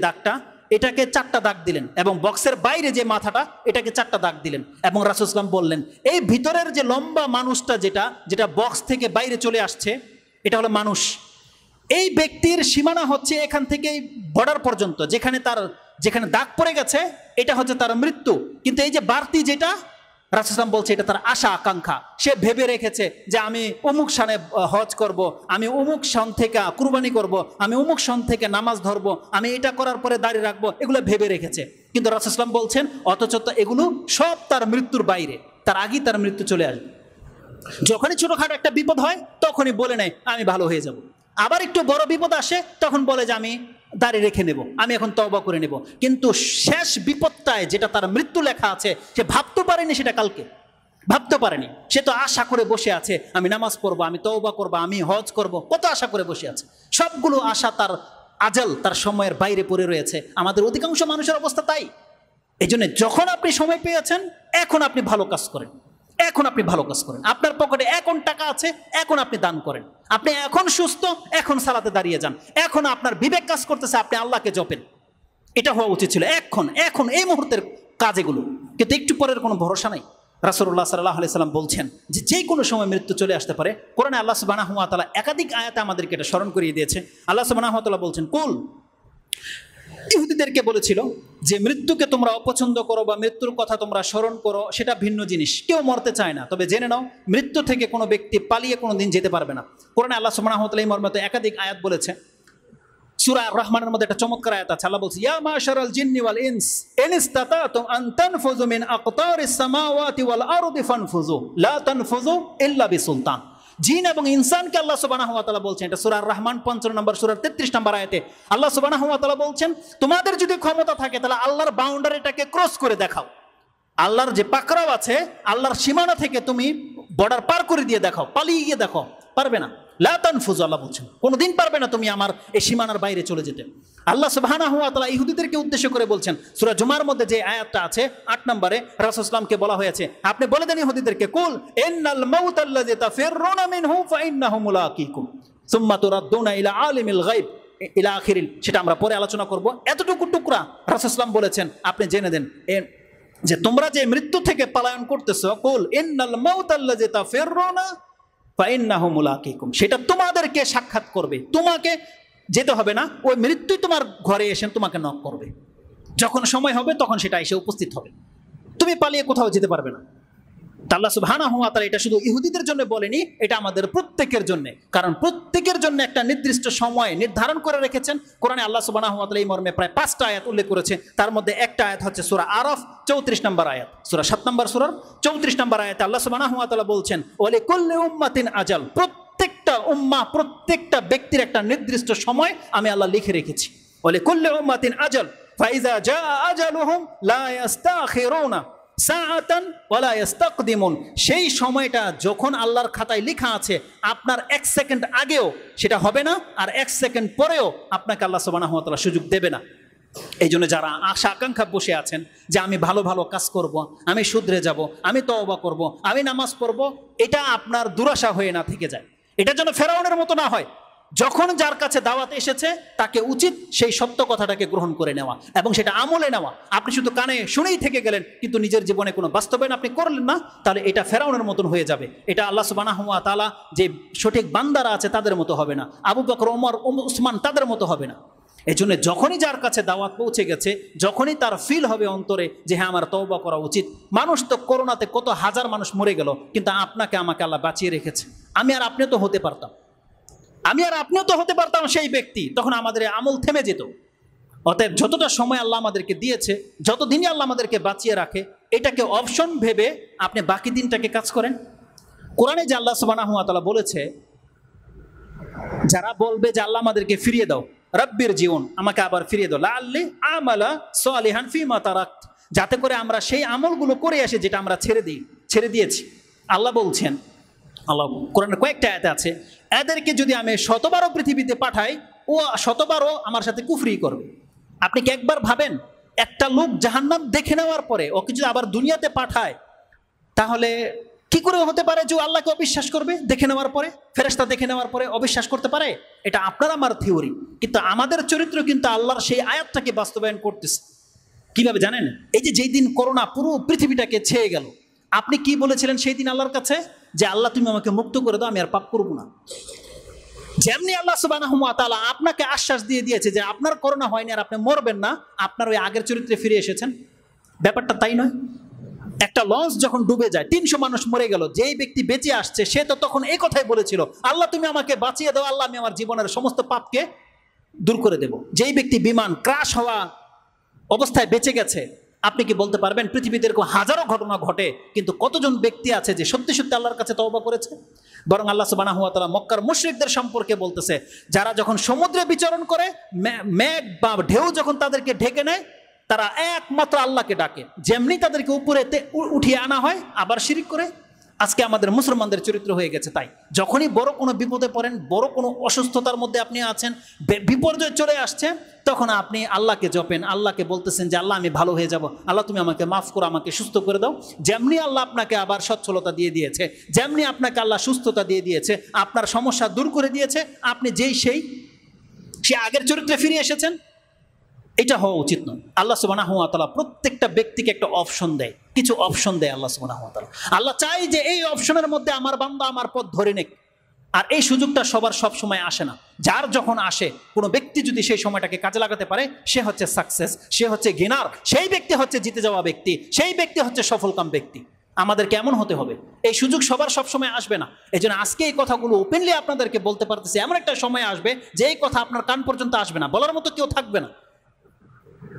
দাগটা, এটাকে 4টা দাগ দিলেন, এবং বক্সের বাইরে যে মাথাটা, এটাকে 4টা দাগ দিলেন, এবং রাসূল সাল্লাল্লাহু আলাইহি ওয়াসাল্লাম বললেন এই ভিতরের যে লম্বা মানুষটা, যেটা বক্স থেকে বাইরে চলে আসছে, এটা হলো মানুষ। এই ব্যক্তির সীমানা হচ্ছে এখান থেকে বর্ডার পর্যন্ত, যেখানে দাগ পড়ে গেছে এটা হচ্ছে তার মৃত্যু। কিন্তু এই যে বাড়তি যেটা, রাসূল সাল্লাল্লাহু আলাইহি ওয়াসাল্লাম বলছে এটা তার আশা আকাঙ্ক্ষা, সে ভেবে রেখেছে যে আমি অমুক সানে হজ করব, আমি অমুক সন থেকে কুরবানি করব, আমি অমুক সন থেকে নামাজ ধরবো, আমি এটা করার পরে দাঁড়িয়ে রাখবো, এগুলো ভেবে রেখেছে। কিন্তু রাসূল সাল্লাল্লাহু আলাইহি ওয়াসাল্লাম বলছেন অথচ এগুলো সব তার মৃত্যুর বাইরে, তার আগেই তার মৃত্যু চলে আসবে। যখনই ছোটখাটো একটা বিপদ হয় তখনই বলে নেয় আমি ভালো হয়ে যাব, আবার একটু বড় বিপদ আসে তখন বলে যে আমি দাঁড়িয়ে রেখে নেব, আমি এখন তওবা করে নেব। কিন্তু শেষ বিপদটায় যেটা তার মৃত্যু লেখা আছে, সে ভাবতে পারেনি, সেটা কালকে ভাবতে পারেনি, সে তো আশা করে বসে আছে আমি নামাজ পড়বো, আমি তওবা করবো, আমি হজ করব, কত আশা করে বসে আছে। সবগুলো আশা তার আজল, তার সময়ের বাইরে পড়ে রয়েছে। আমাদের অধিকাংশ মানুষের অবস্থা তাই। এই জন্য যখন আপনি সময় পেয়েছেন এখন আপনি ভালো কাজ করেন, আপনার পকেটে এখন টাকা আছে, এখন আপনি দান করেন, আপনি এখন সুস্থ, এখন সালাতে দাঁড়িয়ে যান, এখন আপনার বিবেক কাজ করতেছে, আপনি আল্লাহকে জপেন। এটা হওয়া উচিত ছিল এখন এই মুহূর্তের কাজ এগুলো। কিন্তু একটু পরের কোনো ভরসা নাই। রাসূলুল্লাহ সাল্লাল্লাহু আলাইহি সাল্লাম বলছেন যে কোনো সময় মৃত্যু চলে আসতে পারে। কোরআনে আল্লাহ সুবহানাহু ওয়া তাআলা একাধিক আয়াতে আমাদেরকে এটা স্মরণ করিয়ে দিয়েছে। আল্লাহ সুবহানাহু ওয়া তাআলা বলছেন কুল, ইহুদিদেরকে বলেছিল যে মৃত্যুকে তোমরা অপছন্দ করো বা মৃত্যুর কথা তোমরা স্মরণ করো, সেটা ভিন্ন জিনিস, কেউ মরতে চায় না, তবে জেনে নাও মৃত্যু থেকে কোনো ব্যক্তি পালিয়ে কোনো দিন যেতে পারবে না। কোরআনে আল্লাহ সুবহানাহু ওয়া তাআলা এই মর্মে একাধিক আয়াত বলেছে। সূরা আর-রহমানের মধ্যে একটা চমৎকার আয়াত আছে, আল্লাহ বলছে ইয়া মাশারাল জিন্নি ওয়াল ইনস ইন ইসতাতাতুম আন তানফুযু মিন আকতারিস সামাওয়াতি ওয়াল আরদি ফানফুযু লা তানফুযু ইল্লা বিসুলতান। জিন এবং ইনসানকে আল্লাহ সুবহানাহু ওয়া তাআলা বলছেন, এটা সূরা আর-রহমান 55 নম্বর সূরার 33 নম্বর আয়াতে আল্লাহ সুবহানাহু ওয়া তাআলা বলছেন তোমাদের যদি ক্ষমতা থাকে তাহলে আল্লাহর বাউন্ডারিটাকে ক্রস করে দেখাও, আল্লাহর যে পাকড়াও আছে, আল্লাহর সীমানা থেকে তুমি বর্ডার পার করে দিয়ে দেখাও, পালিয়ে গিয়ে দেখো, পারবে না। লা তানফুযু, আল্লাহ বলছেন কোনোদিন পারবে না তুমি আমার এই সীমানার বাইরে চলে যেতে। আল্লাহ সুবহানাহু ওয়া তাআলা ইহুদিদেরকে উদ্দেশ্য করে বলছেন, সূরা জুমার মধ্যে যে আয়াতটা আছে 8 নম্বরে, রাসূল সাল্লাল্লাহু আলাইহি ওয়াসাল্লামকে বলা হয়েছে আপনি বলে দেন ইহুদিদেরকে কুল ইন্নাল মাউতাল্লাযী তাফিররুনা মিনহু ফাইন্নাহু মুলাকীকুম সুম্মা তুরাদ্দুনা ইলা আলিমিল গায়ব ইলা আখিরিল, সেটা আমরা পরে আলোচনা করব। এতটুকু টুকরা রাসূল সাল্লাল্লাহু আলাইহি ওয়াসাল্লাম বলেছেন আপনি জেনে দেন যে তোমরা যে মৃত্যু থেকে পলায়ন করতেছো, কুল ইন্নাল মাউতাল্লাযী তাফিররুনা ফাইন্নাহু মুলাকীকুম, সেটা তোমাদেরকে সাক্ষাৎ করবে, তোমাকে যেতে হবে না, ওই মৃত্যুই তোমার ঘরে এসে তোমাকে নক করবে, যখন সময় হবে তখন সেটা এসে উপস্থিত হবে, তুমি পালিয়ে কোথাও যেতে পারবে না। আল্লাহ সুবহানাহু ওয়া তাআলা এটা শুধু ইহুদিদের জন্য বলেনি, এটা আমাদের প্রত্যেকের জন্য, কারণ প্রত্যেকের জন্য একটা নির্দিষ্ট সময় নির্ধারণ করে রেখেছেন। কোরআনে আল্লাহ সুবহানাহু ওয়া তাআলা এই মর্মে প্রায় 5টা আয়াত উল্লেখ করেছে, তার মধ্যে একটা আয়াত হচ্ছে সূরা আরাফ 34 নম্বর আয়াত, সূরা 7 নম্বর সূরার 34 নম্বর আয়াতে আল্লাহ সুবহানাহু ওয়া তাআলা বলছেন ওয়ালিকুল্লি উম্মাতিন আজাল, প্রত্যেকটা উম্মাহ, প্রত্যেকটা ব্যক্তির একটা নির্দিষ্ট সময় আমি আল্লাহ লিখে রেখেছি। ওয়ালিকুল্লি উম্মাতিন আজাল ফাইজা জাআ আজালুহুম লা ইস্তাখিরুনা সাআতান ওয়ালা ইস্তাকদিমুন, সেই সময়টা যখন আল্লাহর খাতায় লেখা আছে আপনার 1 সেকেন্ড আগেও সেটা হবে না, আর 1 সেকেন্ড পরেও আপনাকে আল্লাহ সুবহানাহু ওয়া তাআলা সুযোগ দেবে না। এই জন্য যারা আশা আকাঙ্ক্ষা বসে আছেন যে আমি ভালো ভালো কাজ করব, আমি শুধরে যাব, আমি তওবা করব, আমি নামাজ পড়ব, এটা আপনার দুরাশা হয়ে না থেকে যায়। এটা যেন ফেরাউনের মতো না হয়, যখন যার কাছে দাওয়াত এসেছে তাকে উচিত সেই সত্য কথাটাকে গ্রহণ করে নেওয়া এবং সেটা আমলে নেওয়া। আপনি শুধু কানে শুনেই থেকে গেলেন কিন্তু নিজের জীবনে কোনো বাস্তবায়ন আপনি করলেন না, তাহলে এটা ফেরাউনের মতন হয়ে যাবে। এটা আল্লাহ সুবহানাহু ওয়া তাআলা যে সঠিক বান্দারা আছে তাদের মতো হবে না, আবু বকর, ওমর, উসমান তাদের মতো হবে না। এই জন্য যখনই যার কাছে দাওয়াত পৌঁছে গেছে, যখনই তার ফিল হবে অন্তরে যে হ্যাঁ আমার তওবা করা উচিত। মানুষ তো করোনাতে কত হাজার মানুষ মরে গেল, কিন্তু আপনাকে আমাকে আল্লাহ বাঁচিয়ে রেখেছে। আমি আর আপনিও তো হতে পারতাম সেই ব্যক্তি, তখন আমাদের আমল থেমে যেত। অতএব যতটা সময় আল্লাহ আমাদেরকে দিয়েছে, যতদিনই আল্লাহ আমাদেরকে বাঁচিয়ে রাখে, এটাকে অপশন ভেবে আপনি বাকি দিনটাকে কাজ করেন। কোরআনে যে আল্লাহ সুবহানাহু ওয়া তাআলা বলেছে, যারা বলবে যে আল্লাহ আমাদেরকে ফিরিয়ে দাও, রব্বির জীবন, আমাকে আবার ফিরিয়ে দাও, লাআল্লি আমালা সালিহান ফিমা তারাকত, যাতে করে আমরা সেই আমলগুলো করে আসি যেটা আমরা ছেড়ে দিয়েছি। আল্লাহ বলছেন, আল্লাহ কোরআনের কয়েকটা আয়াতে আছে, এদেরকে যদি আমি শতবারও পৃথিবীতে পাঠাই, ও শতবারও আমার সাথে কুফরি করবে। আপনি কি একবার ভাবেন, একটা লোক জাহান্নাম দেখে নেওয়ার পরে ওকে যদি আবার দুনিয়াতে পাঠায়, তাহলে কি করে হতে পারে যে আল্লাহকে অবিশ্বাস করবে? দেখে নেওয়ার পরে, ফেরেশতা দেখে নেওয়ার পরে অবিশ্বাস করতে পারে? এটা আপনার আমার থিওরি, কিন্তু আমাদের চরিত্র কিন্তু আল্লাহর সেই আয়াতটাকে বাস্তবায়ন করতেছে। কিভাবে জানেন? এই যে যেই দিন করোনা পুরো পৃথিবীটাকে ছেয়ে গেল, আপনি কি বলেছিলেন সেই দিন আল্লাহর কাছে? যে আল্লাহ তুমি আমাকে মুক্ত করে দাও, আমি আর পাপ করবো না। যেমনি আল্লাহ সুবহানাহু ওয়া তাআলা আপনাকে আশ্বাস দিয়ে দিয়েছে যে আপনার করোনা হয়নি আর আপনি মরবেন না, আপনার ওই আগের চরিত্রে ফিরে এসেছেন। ব্যাপারটা তাই নয়? একটা লঞ্চ যখন ডুবে যায়, 300 মানুষ মরে গেল, যেই ব্যক্তি বেঁচে আসছে সে তো তখন এই কথাই বলেছিল, আল্লাহ তুমি আমাকে বাঁচিয়ে দাও, আল্লাহ আমি আমার জীবনের সমস্ত পাপকে দূর করে দেব। যেই ব্যক্তি বিমান ক্রাশ হওয়া অবস্থায় বেঁচে গেছে, আপনি কি বলতে পারবেন পৃথিবীতে এরকম হাজারো ঘটনা ঘটে, কিন্তু কতজন ব্যক্তি আছে যে সত্যি সত্যি আল্লাহর কাছে তওবা করেছে? বরং আল্লাহ সুবহানাহু ওয়া তাআলা মক্কার মুশরিকদের সম্পর্কে বলতেছে, যারা যখন সমুদ্রে বিচরণ করে, মেঘ বা ঢেউ যখন তাদেরকে ঢেকে নেয়, তারা একমাত্র আল্লাহকে ডাকে, যেমনি তাদেরকে উপরে উঠিয়ে আনা হয় আবার শিরিক করে। আজকে আমাদের মুসলমানদের চরিত্র হয়ে গেছে তাই। যখনই বড় কোনো বিপদে পড়েন, বড় কোনো অসুস্থতার মধ্যে আপনি আছেন, বিপর্যয় চলে আসছে, তখন আপনি আল্লাহকে জপেন, আল্লাহকে বলতেছেন যে আল্লাহ আমি ভালো হয়ে যাব, আল্লাহ তুমি আমাকে মাফ করো, আমাকে সুস্থ করে দাও। যেমনি আল্লাহ আপনাকে আবার সচ্ছলতা দিয়ে দিয়েছে, যেমনি আপনাকে আল্লাহ সুস্থতা দিয়ে দিয়েছে, আপনার সমস্যা দূর করে দিয়েছে, আপনি সে আগের চরিত্রে ফিরে এসেছেন। এটা হওয়া উচিত নয়। আল্লাহ সুবহানাহু ওয়া তাআলা প্রত্যেকটা ব্যক্তিকে একটা অপশন দেয়, কিছু অপশন দেয় আল্লাহ সুবহানাহু ওয়া তাআলা। আল্লাহ চাই যে এই অপশনের মধ্যে আমার বান্দা আমার পথ ধরে নেক। আর এই সুযোগটা সবার সব সময় আসে না। যার যখন আসে, কোনো ব্যক্তি যদি সেই সময়টাকে কাজে লাগাতে পারে, সে হচ্ছে সাকসেস, সে হচ্ছে গেনার, সেই ব্যক্তি হচ্ছে জিতে যাওয়া ব্যক্তি, সেই ব্যক্তি হচ্ছে সফলকাম ব্যক্তি। আমাদের কেমন হতে হবে? এই সুযোগ সবার সব সময় আসবে না। এই জন্য আজকে এই কথাগুলো ওপেনলি আপনাদেরকে বলতে পারতেছি। এমন একটা সময় আসবে যে এই কথা আপনার কান পর্যন্ত আসবে না, বলার মতো কেউ থাকবে না।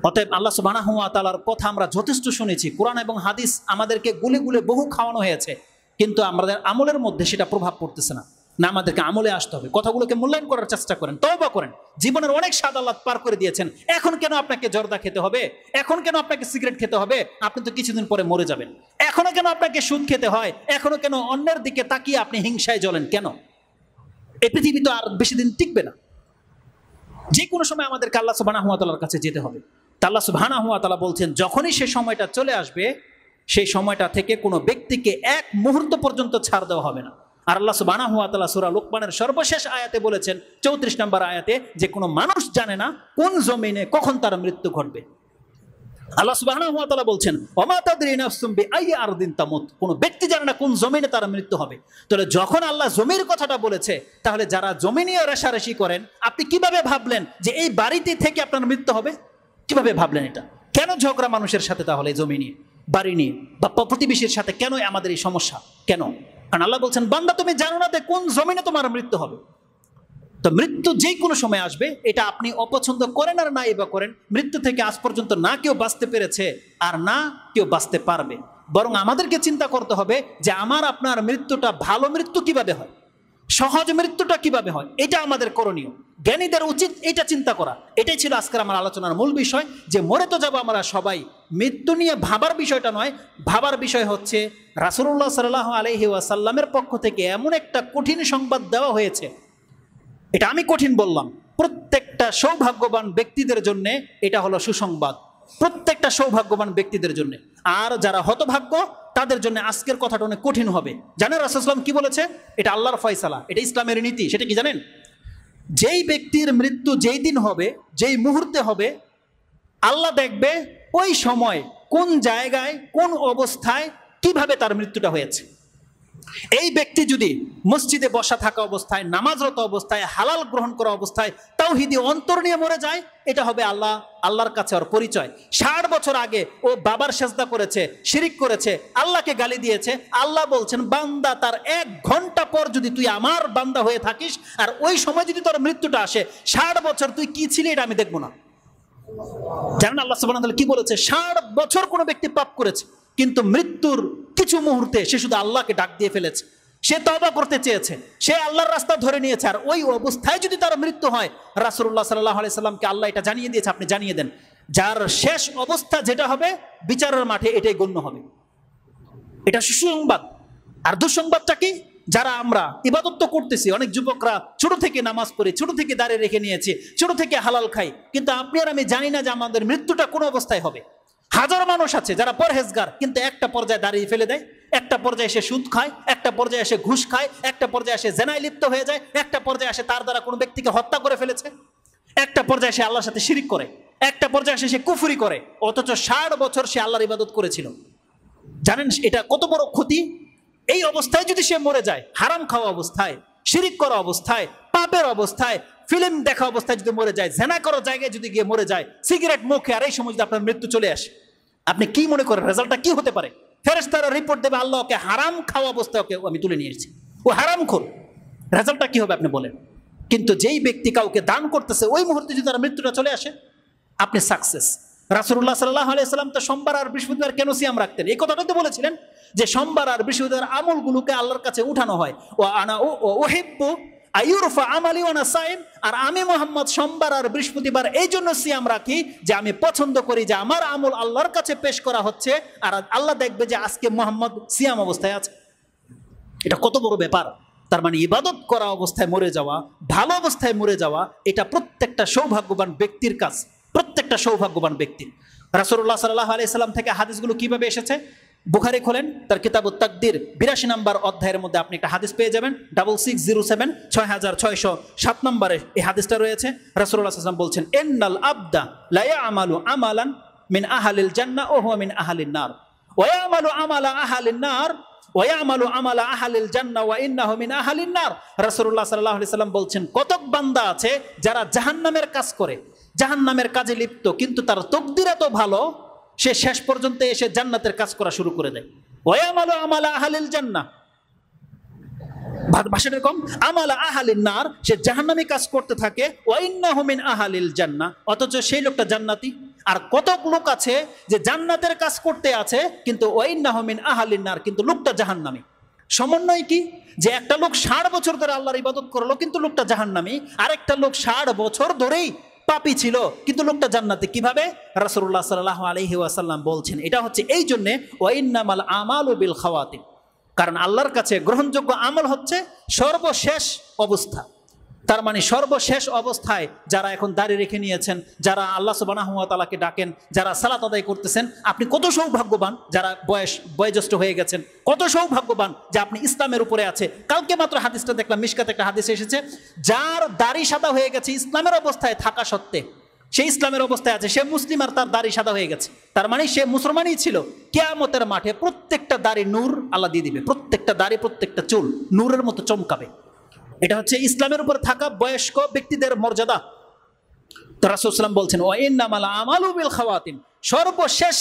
অতএব আল্লাহ সুবহানাহু ওয়া তাআলার কথা আমরা যথেষ্ট শুনেছি, কোরআন এবং হাদিস আমাদেরকে গুলে গুলে বহু খাওয়ানো হয়েছে, কিন্তু আমাদের আমলের মধ্যে সেটা প্রভাব পড়তেছে না। আমাদেরকে আমলে আসতে হবে, কথাগুলোকে মূল্যায়ন করার চেষ্টা করেন, তওবা করেন। জীবনের অনেক স্বাদ আল্লাহ পার করে দিয়েছেন, এখন কেন আপনাকে জর্দা খেতে হবে? এখন কেন আপনাকে সিগারেট খেতে হবে? আপনি তো কিছুদিন পরে মরে যাবেন। এখনো কেন আপনাকে সুদ খেতে হয়? এখনো কেন অন্যের দিকে তাকিয়ে আপনি হিংসায় জ্বলেন? কেন? এই পৃথিবী তো আর বেশি দিন টিকবে না। যে কোনো সময় আমাদেরকে আল্লাহ সুবহানাহু ওয়া তাআলার কাছে যেতে হবে। আল্লাহ সুবহানাহু ওয়া তাআলা বলছেন, যখনই সে সময়টা চলে আসবে, সেই সময়টা থেকে কোনো ব্যক্তিকে এক মুহূর্ত পর্যন্ত ছাড় দেওয়া হবে না। আর আল্লাহ সুবহানাহু ওয়া তাআলা সূরা লুকমানের সর্বশেষ আয়াতে বলেছেন, 34 নম্বর আয়াতে, যে কোনো মানুষ জানে না কোন জমিনে কখন তার মৃত্যু ঘটবে। আল্লাহ সুবহানাহু ওয়া তাআলা বলছেন, ওমা তাদরি নাফসুম বিআইয়ি আরদিন তামুত, কোনো ব্যক্তি জানে না কোন জমিনে তার মৃত্যু হবে। তাহলে যখন আল্লাহ জমির কথাটা বলেছে, তাহলে যারা জমি নিয়ে রেশারেশি করেন, আপনি কিভাবে ভাবলেন যে এই বাড়িতে থেকে আপনার মৃত্যু হবে? কিভাবে ভাবলেন এটা? কেন ঝগড়া মানুষের সাথে তাহলে জমি নিয়ে, বাড়ি নিয়ে, বা প্রতিবেশীর সাথে? কেন আমাদের এই সমস্যা? কেন? কারণ আল্লাহ বলছেন, বান্দা তুমি জানো না যে কোন জমিনে তোমার মৃত্যু হবে। তো মৃত্যু যে কোনো সময় আসবে, এটা আপনি অপছন্দ করেন আর নাই বা করেন, মৃত্যু থেকে আজ পর্যন্ত না কেউ বাঁচতে পেরেছে আর না কেউ বাঁচতে পারবে। বরং আমাদেরকে চিন্তা করতে হবে যে আমার আপনার মৃত্যুটা ভালো মৃত্যু কিভাবে হয়, সহজ মৃত্যুটা কিভাবে হয়, এটা আমাদের করণীয়। জ্ঞানীদের উচিত এটা চিন্তা করা। এটাই ছিল আজকের আমার আলোচনার মূল বিষয়, যে মরে তো যাব আমরা সবাই। মৃত্যু নিয়ে ভাবার বিষয়টা নয়, ভাবার বিষয় হচ্ছে রাসূলুল্লাহ সাল্লাল্লাহু আলাইহি ওয়াসাল্লামের পক্ষ থেকে এমন একটা কঠিন সংবাদ দেওয়া হয়েছে, এটা আমি কঠিন বললাম, প্রত্যেকটা সৌভাগ্যবান ব্যক্তিদের জন্য এটা হলো সুসংবাদ, প্রত্যেকটা সৌভাগ্যবান ব্যক্তিদের জন্য। আর যারা হতভাগ্য তাদের জন্য আজকের কথাটা অনেক কঠিন হবে। জানেন রাসূলুল্লাহ সাল্লাল্লাহু আলাইহি ওয়াসাল্লাম কি বলেছে? এটা আল্লাহর ফয়সালা, এটা ইসলামের নীতি। সেটা কি জানেন? যেই ব্যক্তির মৃত্যু যেই দিন হবে, যেই মুহূর্তে হবে, আল্লাহ দেখবে ওই সময় কোন জায়গায়, কোন অবস্থায়, কিভাবে তার মৃত্যুটা হয়েছে। এই ব্যক্তি যদি মসজিদে বসা থাকা অবস্থায়, নামাজরত অবস্থায়, হালাল গ্রহণ করা অবস্থায় তাওহীদি অন্তর নিয়ে মরে যায়, এটা হবে আল্লাহর কাছে ওর পরিচয়। 60 বছর আগে ও বাবার সেজদা করেছে, শিরিক করেছে, আল্লাহকে গালি দিয়েছে, আল্লাহ বলছেন, বান্দা তার 1 ঘন্টা পর যদি তুই আমার বান্দা হয়ে থাকিস, আর ওই সময় যদি তোর মৃত্যুটা আসে, 60 বছর তুই কি ছিলি এটা আমি দেখবো না। জানেন আল্লাহ সুবহানাহু ওয়া তাআলা কি বলেছে? 60 বছর কোনো ব্যক্তি পাপ করেছে, কিন্তু মৃত্যুর কিছু মুহূর্তে সে শুধু আল্লাহকে ডাক দিয়ে ফেলেছে, সে তওবা করতে চেয়েছে, সে আল্লাহর রাস্তা ধরে নিয়েছে। আর ওই অবস্থায় যদি তার মৃত্যু হয়, রাসূলুল্লাহ সাল্লাল্লাহু আলাইহি সাল্লামকে আল্লাহ এটা জানিয়ে দিয়েছে, আপনি জানিয়ে দেন, যার শেষ অবস্থা যেটা হবে বিচারের মাঠে এটাই গণ্য হবে। এটা সুসংবাদ। আর দুঃসংবাদটা কি? যারা আমরা ইবাদত তো করতেছি, অনেক যুবকরা ছোট থেকে নামাজ পড়ি, ছোট থেকে দাঁড়িয়ে রেখে নিয়েছি, ছোট থেকে হালাল খাই, কিন্তু আপনি আর আমি জানি না যে আমাদের মৃত্যুটা কোন অবস্থায় হবে। হাজার মানুষ আছে যারা পরহেজগার, কিন্তু একটা পর্যায়ে দাঁড়িয়ে ফেলে দেয়, একটা পর্যায়ে এসে সুদ খায়, একটা পর্যায়ে এসে ঘুষ খায়, একটা পর্যায়ে এসে জেনায় লিপ্ত হয়ে যায়, একটা পর্যায়ে এসে তার দ্বারা কোনো ব্যক্তিকে হত্যা করে ফেলেছে, একটা পর্যায়ে সে আল্লাহর সাথে শিরিক করে, একটা পর্যায়ে এসে সে কুফরি করে, অথচ 60 বছর সে আল্লাহর ইবাদত করেছিল। জানেন এটা কত বড় ক্ষতি? এই অবস্থায় যদি সে মরে যায়, হারাম খাওয়া অবস্থায়, শিরিক করা অবস্থায়, পাপের অবস্থায়, ফিল্ম দেখা অবস্থায় যদি মরে যায়, জেনা করার জায়গায় যদি গিয়ে মরে যায়, সিগারেট মুখে, আর এই সময় যদি আপনার মৃত্যু চলে আসে, আপনি কি মনে করেন রেজাল্টটা কি হতে পারে? ফেরেশতারা রিপোর্ট দেবে, আল্লাহ ওকে হারাম খাওয়া অবস্থায় ওকে আমি তুলে নিয়ে এসেছি, ও হারামখোর। রেজাল্টটা কি হবে আপনি বলেন? কিন্তু যেই ব্যক্তি কাউকে দান করতেছে, ওই মুহূর্তে যদি তার মৃত্যুটা চলে আসে, আপনি সাকসেস। রাসূলুল্লাহ সাল্লাল্লাহু আলাইহি সাল্লাম তো সোমবার আর বৃহস্পতিবার কেন সিয়াম রাখতেন? এই কথাটাই তো বলেছিলেন যে সোমবার আর বৃহস্পতিবার আমলগুলোকে আল্লাহর কাছে উঠানো হয়। ও আনা ও উহিব্বু আইয়ুরফা আমালি ওয়া আনা সাইম। আর আমি মুহাম্মদ সোমবার আর বৃহস্পতিবার এই জন্য সিয়াম রাখি যে আমি পছন্দ করি যে আমার আমল আল্লাহর কাছে পেশ করা হচ্ছে, আর আল্লাহ দেখবে যে আজকে মুহাম্মদ সিয়াম অবস্থায় আছে। এটা কত বড় ব্যাপার! তার মানে ইবাদত করা অবস্থায় মরে যাওয়া, ভালো অবস্থায় মরে যাওয়া, এটা প্রত্যেকটা সৌভাগ্যবান ব্যক্তির কাজ, প্রত্যেকটা সৌভাগ্যবান ব্যক্তির। রাসূলুল্লাহ সাল্লাল্লাহু আলাইহি সাল্লাম থেকে হাদিসগুলো কিভাবে এসেছে? বুখারী খোলেন, তার কিতাবুত তাকদীর 82 নম্বর অধ্যায়ের মধ্যে আপনি একটা হাদিস পেয়ে যাবেন, 6607 6607 নম্বরে এই হাদিসটা রয়েছে। রাসূলুল্লাহ সাল্লাল্লাহু আলাইহি ওয়াসাল্লাম বলছেন, ইন্নাল আবদা লা ইয়ামালু আমালান মিন আহলিল জান্নাহ ওয়া হুয়া মিন আহলিন নার ওয়া ইয়ামালু আমালা আহলিন নার ওয়ায়ামালু আমালা আহলিল জান্নাহ ওয়া ইন্নাহু মিন আহলিন নার। রাসূলুল্লাহ সাল্লাল্লাহু আলাইহি সাল্লাম বলছেন, কতক বান্দা আছে যারা জাহান্নামের কাজ করে, জাহান্নামের কাজে লিপ্ত, কিন্তু তার তাকদীর এত ভালো সে শেষ পর্যন্ত এসে জান্নাতের কাজ করা শুরু করে দেয়। ওয়ায়ামালু আমালা আহলিল জান্নাহ, ভাষাটা কম, আমালা আহলিন নার, সে জাহান্নামী কাজ করতে থাকে, ওয়া ইন্নাহু মিন আহলিল জান্নাহ, অথচ সেই লোকটা জান্নাতি। আর কতক লোক আছে যে জান্নাতের কাজ করতে আছে, কিন্তু ওয়া ইন্নাহু মিন আহলিন নার, কিন্তু লোকটা জাহান্নামী। সমন্বয় কি? যে একটা লোক 60 বছর ধরে আল্লাহর ইবাদত করলো, কিন্তু লোকটা জাহান্নামী, আরেকটা লোক 60 বছর ধরেই পাপী ছিল, কিন্তু লোকটা জান্নাতি। কিভাবে? রাসূলুল্লাহ সাল্লাল্লাহু আলাইহি ওয়াসাল্লাম বলছেন, এটা হচ্ছে এই জন্যে ওয়া ইন্নামাল আমালু বিল খাওয়াতিম, কারণ আল্লাহর কাছে গ্রহণযোগ্য আমল হচ্ছে সর্বশেষ অবস্থা। তার মানে সর্বশেষ অবস্থায় যারা এখন দাঁড়িয়ে রেখে নিয়েছেন, যারা আল্লাহ সুবহানাহু ওয়া তাআলাকে ডাকেন, যারা সালাত আদায় করতেছেন, আপনি কত সৌভাগ্যবান। যারা বয়োজ্যেষ্ঠ হয়ে গেছেন, কত সৌভাগ্যবান যে আপনি ইসলামের উপরে আছে। কালকে মাত্র হাদিসটা দেখলাম, মিশকাতে একটা হাদিস এসেছে, যার দাড়ি সাদা হয়ে গেছে ইসলামের অবস্থায় থাকা সত্ত্বে, সে ইসলামের অবস্থায় আছে, সে মুসলিম, আর তার দাড়ি সাদা হয়ে গেছে, তার মানে সে মুসলমানই ছিল। কিয়ামতের মাঠে প্রত্যেকটা দাড়ি নূর আল্লাহ দিয়ে দিবে, প্রত্যেকটা দাড়ি, প্রত্যেকটা চুল নূরের মতো চমকাবে। এটা হচ্ছে ইসলামের উপর থাকা বয়স্ক ব্যক্তিদের মর্যাদা। তো রাসূল সাল্লাল্লাহু আলাইহি ওয়াসাল্লাম বলছেন, ওয়া ইন্নামাল আমালু বিল খাওয়াতিম, সর্বশেষ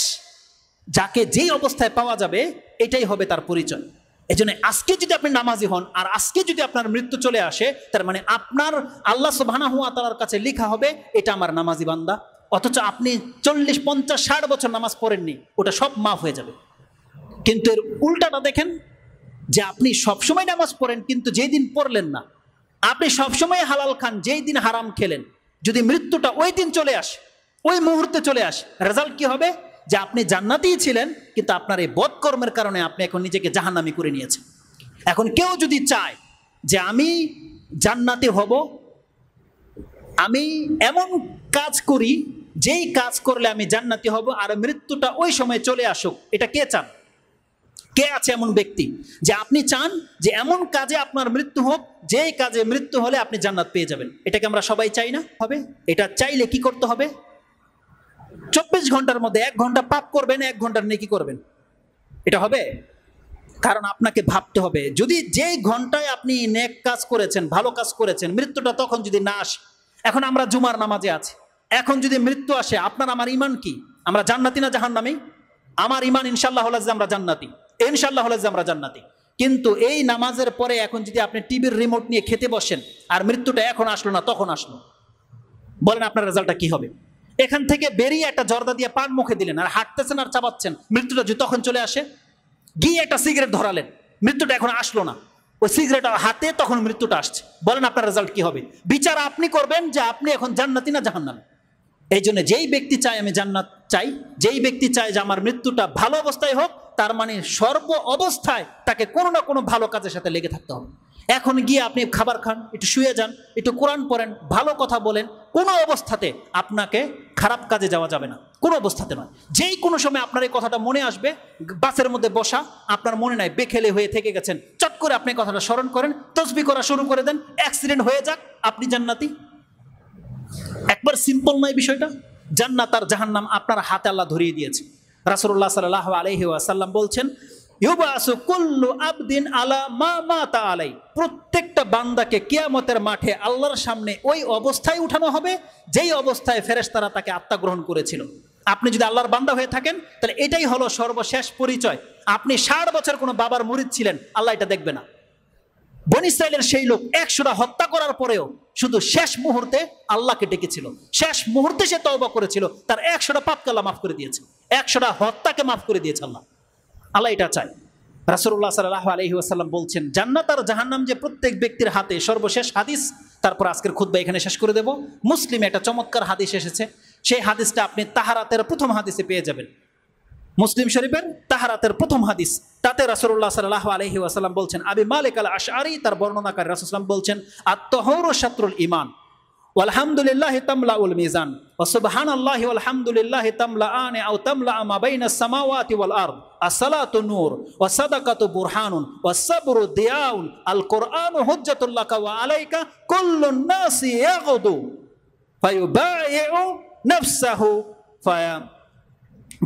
যাকে যেই অবস্থায় পাওয়া যাবে এটাই হবে তার পরিচয়। এজন্য আজকে যদি আপনি নামাজি হন আর আজকে যদি আপনার মৃত্যু চলে আসে, তার মানে আপনার আল্লাহ সুবহানাহু ওয়া তাআলার কাছে লেখা হবে এটা আমার নামাজি বান্দা। অথচ আপনি 40, 50, 60 বছর নামাজ পড়েননি, ওটা সব মাফ হয়ে যাবে। কিন্তু এর উল্টাটা দেখেন, যে আপনি সবসময় নামাজ পড়েন কিন্তু যেই দিন পড়লেন না, আপনি সবসময় হালাল খান, যেই দিন হারাম খেলেন, যদি মৃত্যুটা ওই দিন চলে আসে, ওই মুহূর্তে চলে আসে, রেজাল্ট কি হবে? যে আপনি জান্নাতিই ছিলেন, কিন্তু আপনার এই বদকর্মের কারণে আপনি এখন নিজেকে জাহান্নামী করে নিয়েছেন। এখন কেউ যদি চায় যে আমি জান্নাতি হব, আমি এমন কাজ করি যেই কাজ করলে আমি জান্নাতি হব, আর মৃত্যুটা ওই সময় চলে আসুক, এটা কে চান? কে আছে এমন ব্যক্তি যে আপনি চান যে এমন কাজে আপনার মৃত্যু হোক, যেই কাজে মৃত্যু হলে আপনি জান্নাত পেয়ে যাবেন? এটাকে আমরা সবাই চাই না? হবে। এটা চাইলে কি করতে হবে? 24 ঘন্টার মধ্যে 1 ঘন্টা পাপ করবেন, 1 ঘন্টার নেকি করবেন। এটা হবে? কারণ আপনাকে ভাবতে হবে, যদি যেই ঘন্টায় আপনি নেক কাজ করেছেন, ভালো কাজ করেছেন, মৃত্যুটা তখন যদি না আসে, এখন আমরা জুমার নামাজে আছি, এখন যদি মৃত্যু আসে, আপনার আমার ঈমান কি? আমরা জান্নাতি না জাহান্নামী? আমার ঈমান ইনশাআল্লাহ হলো যে আমরা জান্নাতি, ইনশাআল্লাহ হলো যে আমরা জান্নাতি। কিন্তু এই নামাজের পরে এখন যদি আপনি টিভির রিমোট নিয়ে খেতে বসেন, আর মৃত্যুটা এখন আসলো না তখন আসলো, বলেন আপনার রেজাল্টটা কি হবে? এখান থেকে বেরিয়ে একটা জর্দা দিয়ে পান মুখে দিলেন, আর হাঁটতেছেন আর চাবাচ্ছেন, মৃত্যুটা যদি তখন চলে আসে। গিয়ে একটা সিগারেট ধরালেন, মৃত্যুটা এখন আসলো না, ওই সিগারেট হাতে তখন মৃত্যুটা আসছে। বলেন আপনার রেজাল্ট কি হবে? বিচার আপনি করবেন যে আপনি এখন জান্নাতি না জাহান্নামী। এই জন্য যেই ব্যক্তি চায় আমি জান্নাত চাই, যেই ব্যক্তি চায় যে আমার মৃত্যুটা ভালো অবস্থায় হোক, তার মানে সর্ব অবস্থায় তাকে কোনো না কোনো ভালো কাজের সাথে লেগে থাকতে হবে। এখন গিয়ে আপনি খাবার খান, একটু শুয়ে যান, একটু কোরআন পড়েন, ভালো কথা বলেন, কোনো অবস্থাতে আপনাকে খারাপ কাজে যাওয়া যাবে না, কোনো অবস্থাতে নয়। যেই কোনো সময় আপনার এই কথাটা মনে আসবে, বাসের মধ্যে বসা, আপনার মনে নাই, বেখেলে হয়ে থেকে গেছেন, চট করে আপনি কথাটা স্মরণ করেন, তসবিহ করা শুরু করে দেন, অ্যাক্সিডেন্ট হয়ে যাক, আপনি জান্নাতি। একবার সিম্পল নয় বিষয়টা। জান্নাত আর জাহান্নাম আপনার হাতে আল্লাহ ধরিয়ে দিয়েছে। রাসূলুল্লাহ সাল্লাল্লাহু আলাইহি ওয়াসাল্লাম বলছেন, ইউবাসু কুল্লু আবদিন আলা মা মাতা আলাই। প্রত্যেকটা বান্দাকে কিয়ামতের মাঠে আল্লাহর সামনে ওই অবস্থায় উঠানো হবে যেই অবস্থায় ফেরেশতারা তাকে আত্মা গ্রহণ করেছিল। আপনি যদি আল্লাহর বান্দা হয়ে থাকেন, তাহলে এটাই হলো সর্বশেষ পরিচয়। আপনি 60 বছর কোনো বাবার মুরিদ ছিলেন, আল্লাহ এটা দেখবে না। বনী ইসরাইলের সেই লোক 100টা হত্যা করার পরেও শুধু শেষ মুহূর্তে আল্লাহকে ডেকেছিল, শেষ মুহূর্তে সে তওবা করেছিল, তার 100টা পাপকে আল্লাহ মাফ করে দিয়েছে, 100টা হত্যাকে মাফ করে দিয়েছে আল্লাহ। আল্লাহ এটা চায়। রাসূলুল্লাহ সাল্লাল্লাহু আলাইহি ওয়াসাল্লাম বলছেন, জান্নাত আর জাহান্নাম যে প্রত্যেক ব্যক্তির হাতে। সর্বশেষ হাদিস, তারপর আজকের খুতবা এখানে শেষ করে দেব। মুসলিমে একটা চমৎকার হাদিস এসেছে, সেই হাদিসটা আপনি তাহারাতের প্রথম হাদিসে পেয়ে যাবেন। মুসলিম শরীফের তাহারাতের প্রথম হাদিস, তাতে রাসূলুল্লাহ সাল্লাল্লাহু আলাইহি ওয়াসাল্লাম বলছেন, আবি মালিক আল আশআরী তার বর্ণনাকারী রাসূল সাল্লাল্লাহু বলছেন, আত-তাহুরু শাতরুল ঈমান ওয়ালহামদুলিল্লাহি তামলাউল মিজান ওয়া সুবহানাল্লাহি ওয়ালহামদুলিল্লাহি তামলাআনি আও তামলা মা বাইনাস সামাওয়াতি ওয়াল আরদ। আস-সালাতু নূর ওয়া সাদাকাতু বুরহানুন ওয়া সাবরু দিয়াউন। আল কুরআনু হুজ্জাতুল লাকা ওয়া আলাইকা। কুল্লুন নাসি ইয়াগদু ফায়ুবাইউ নাফসাহু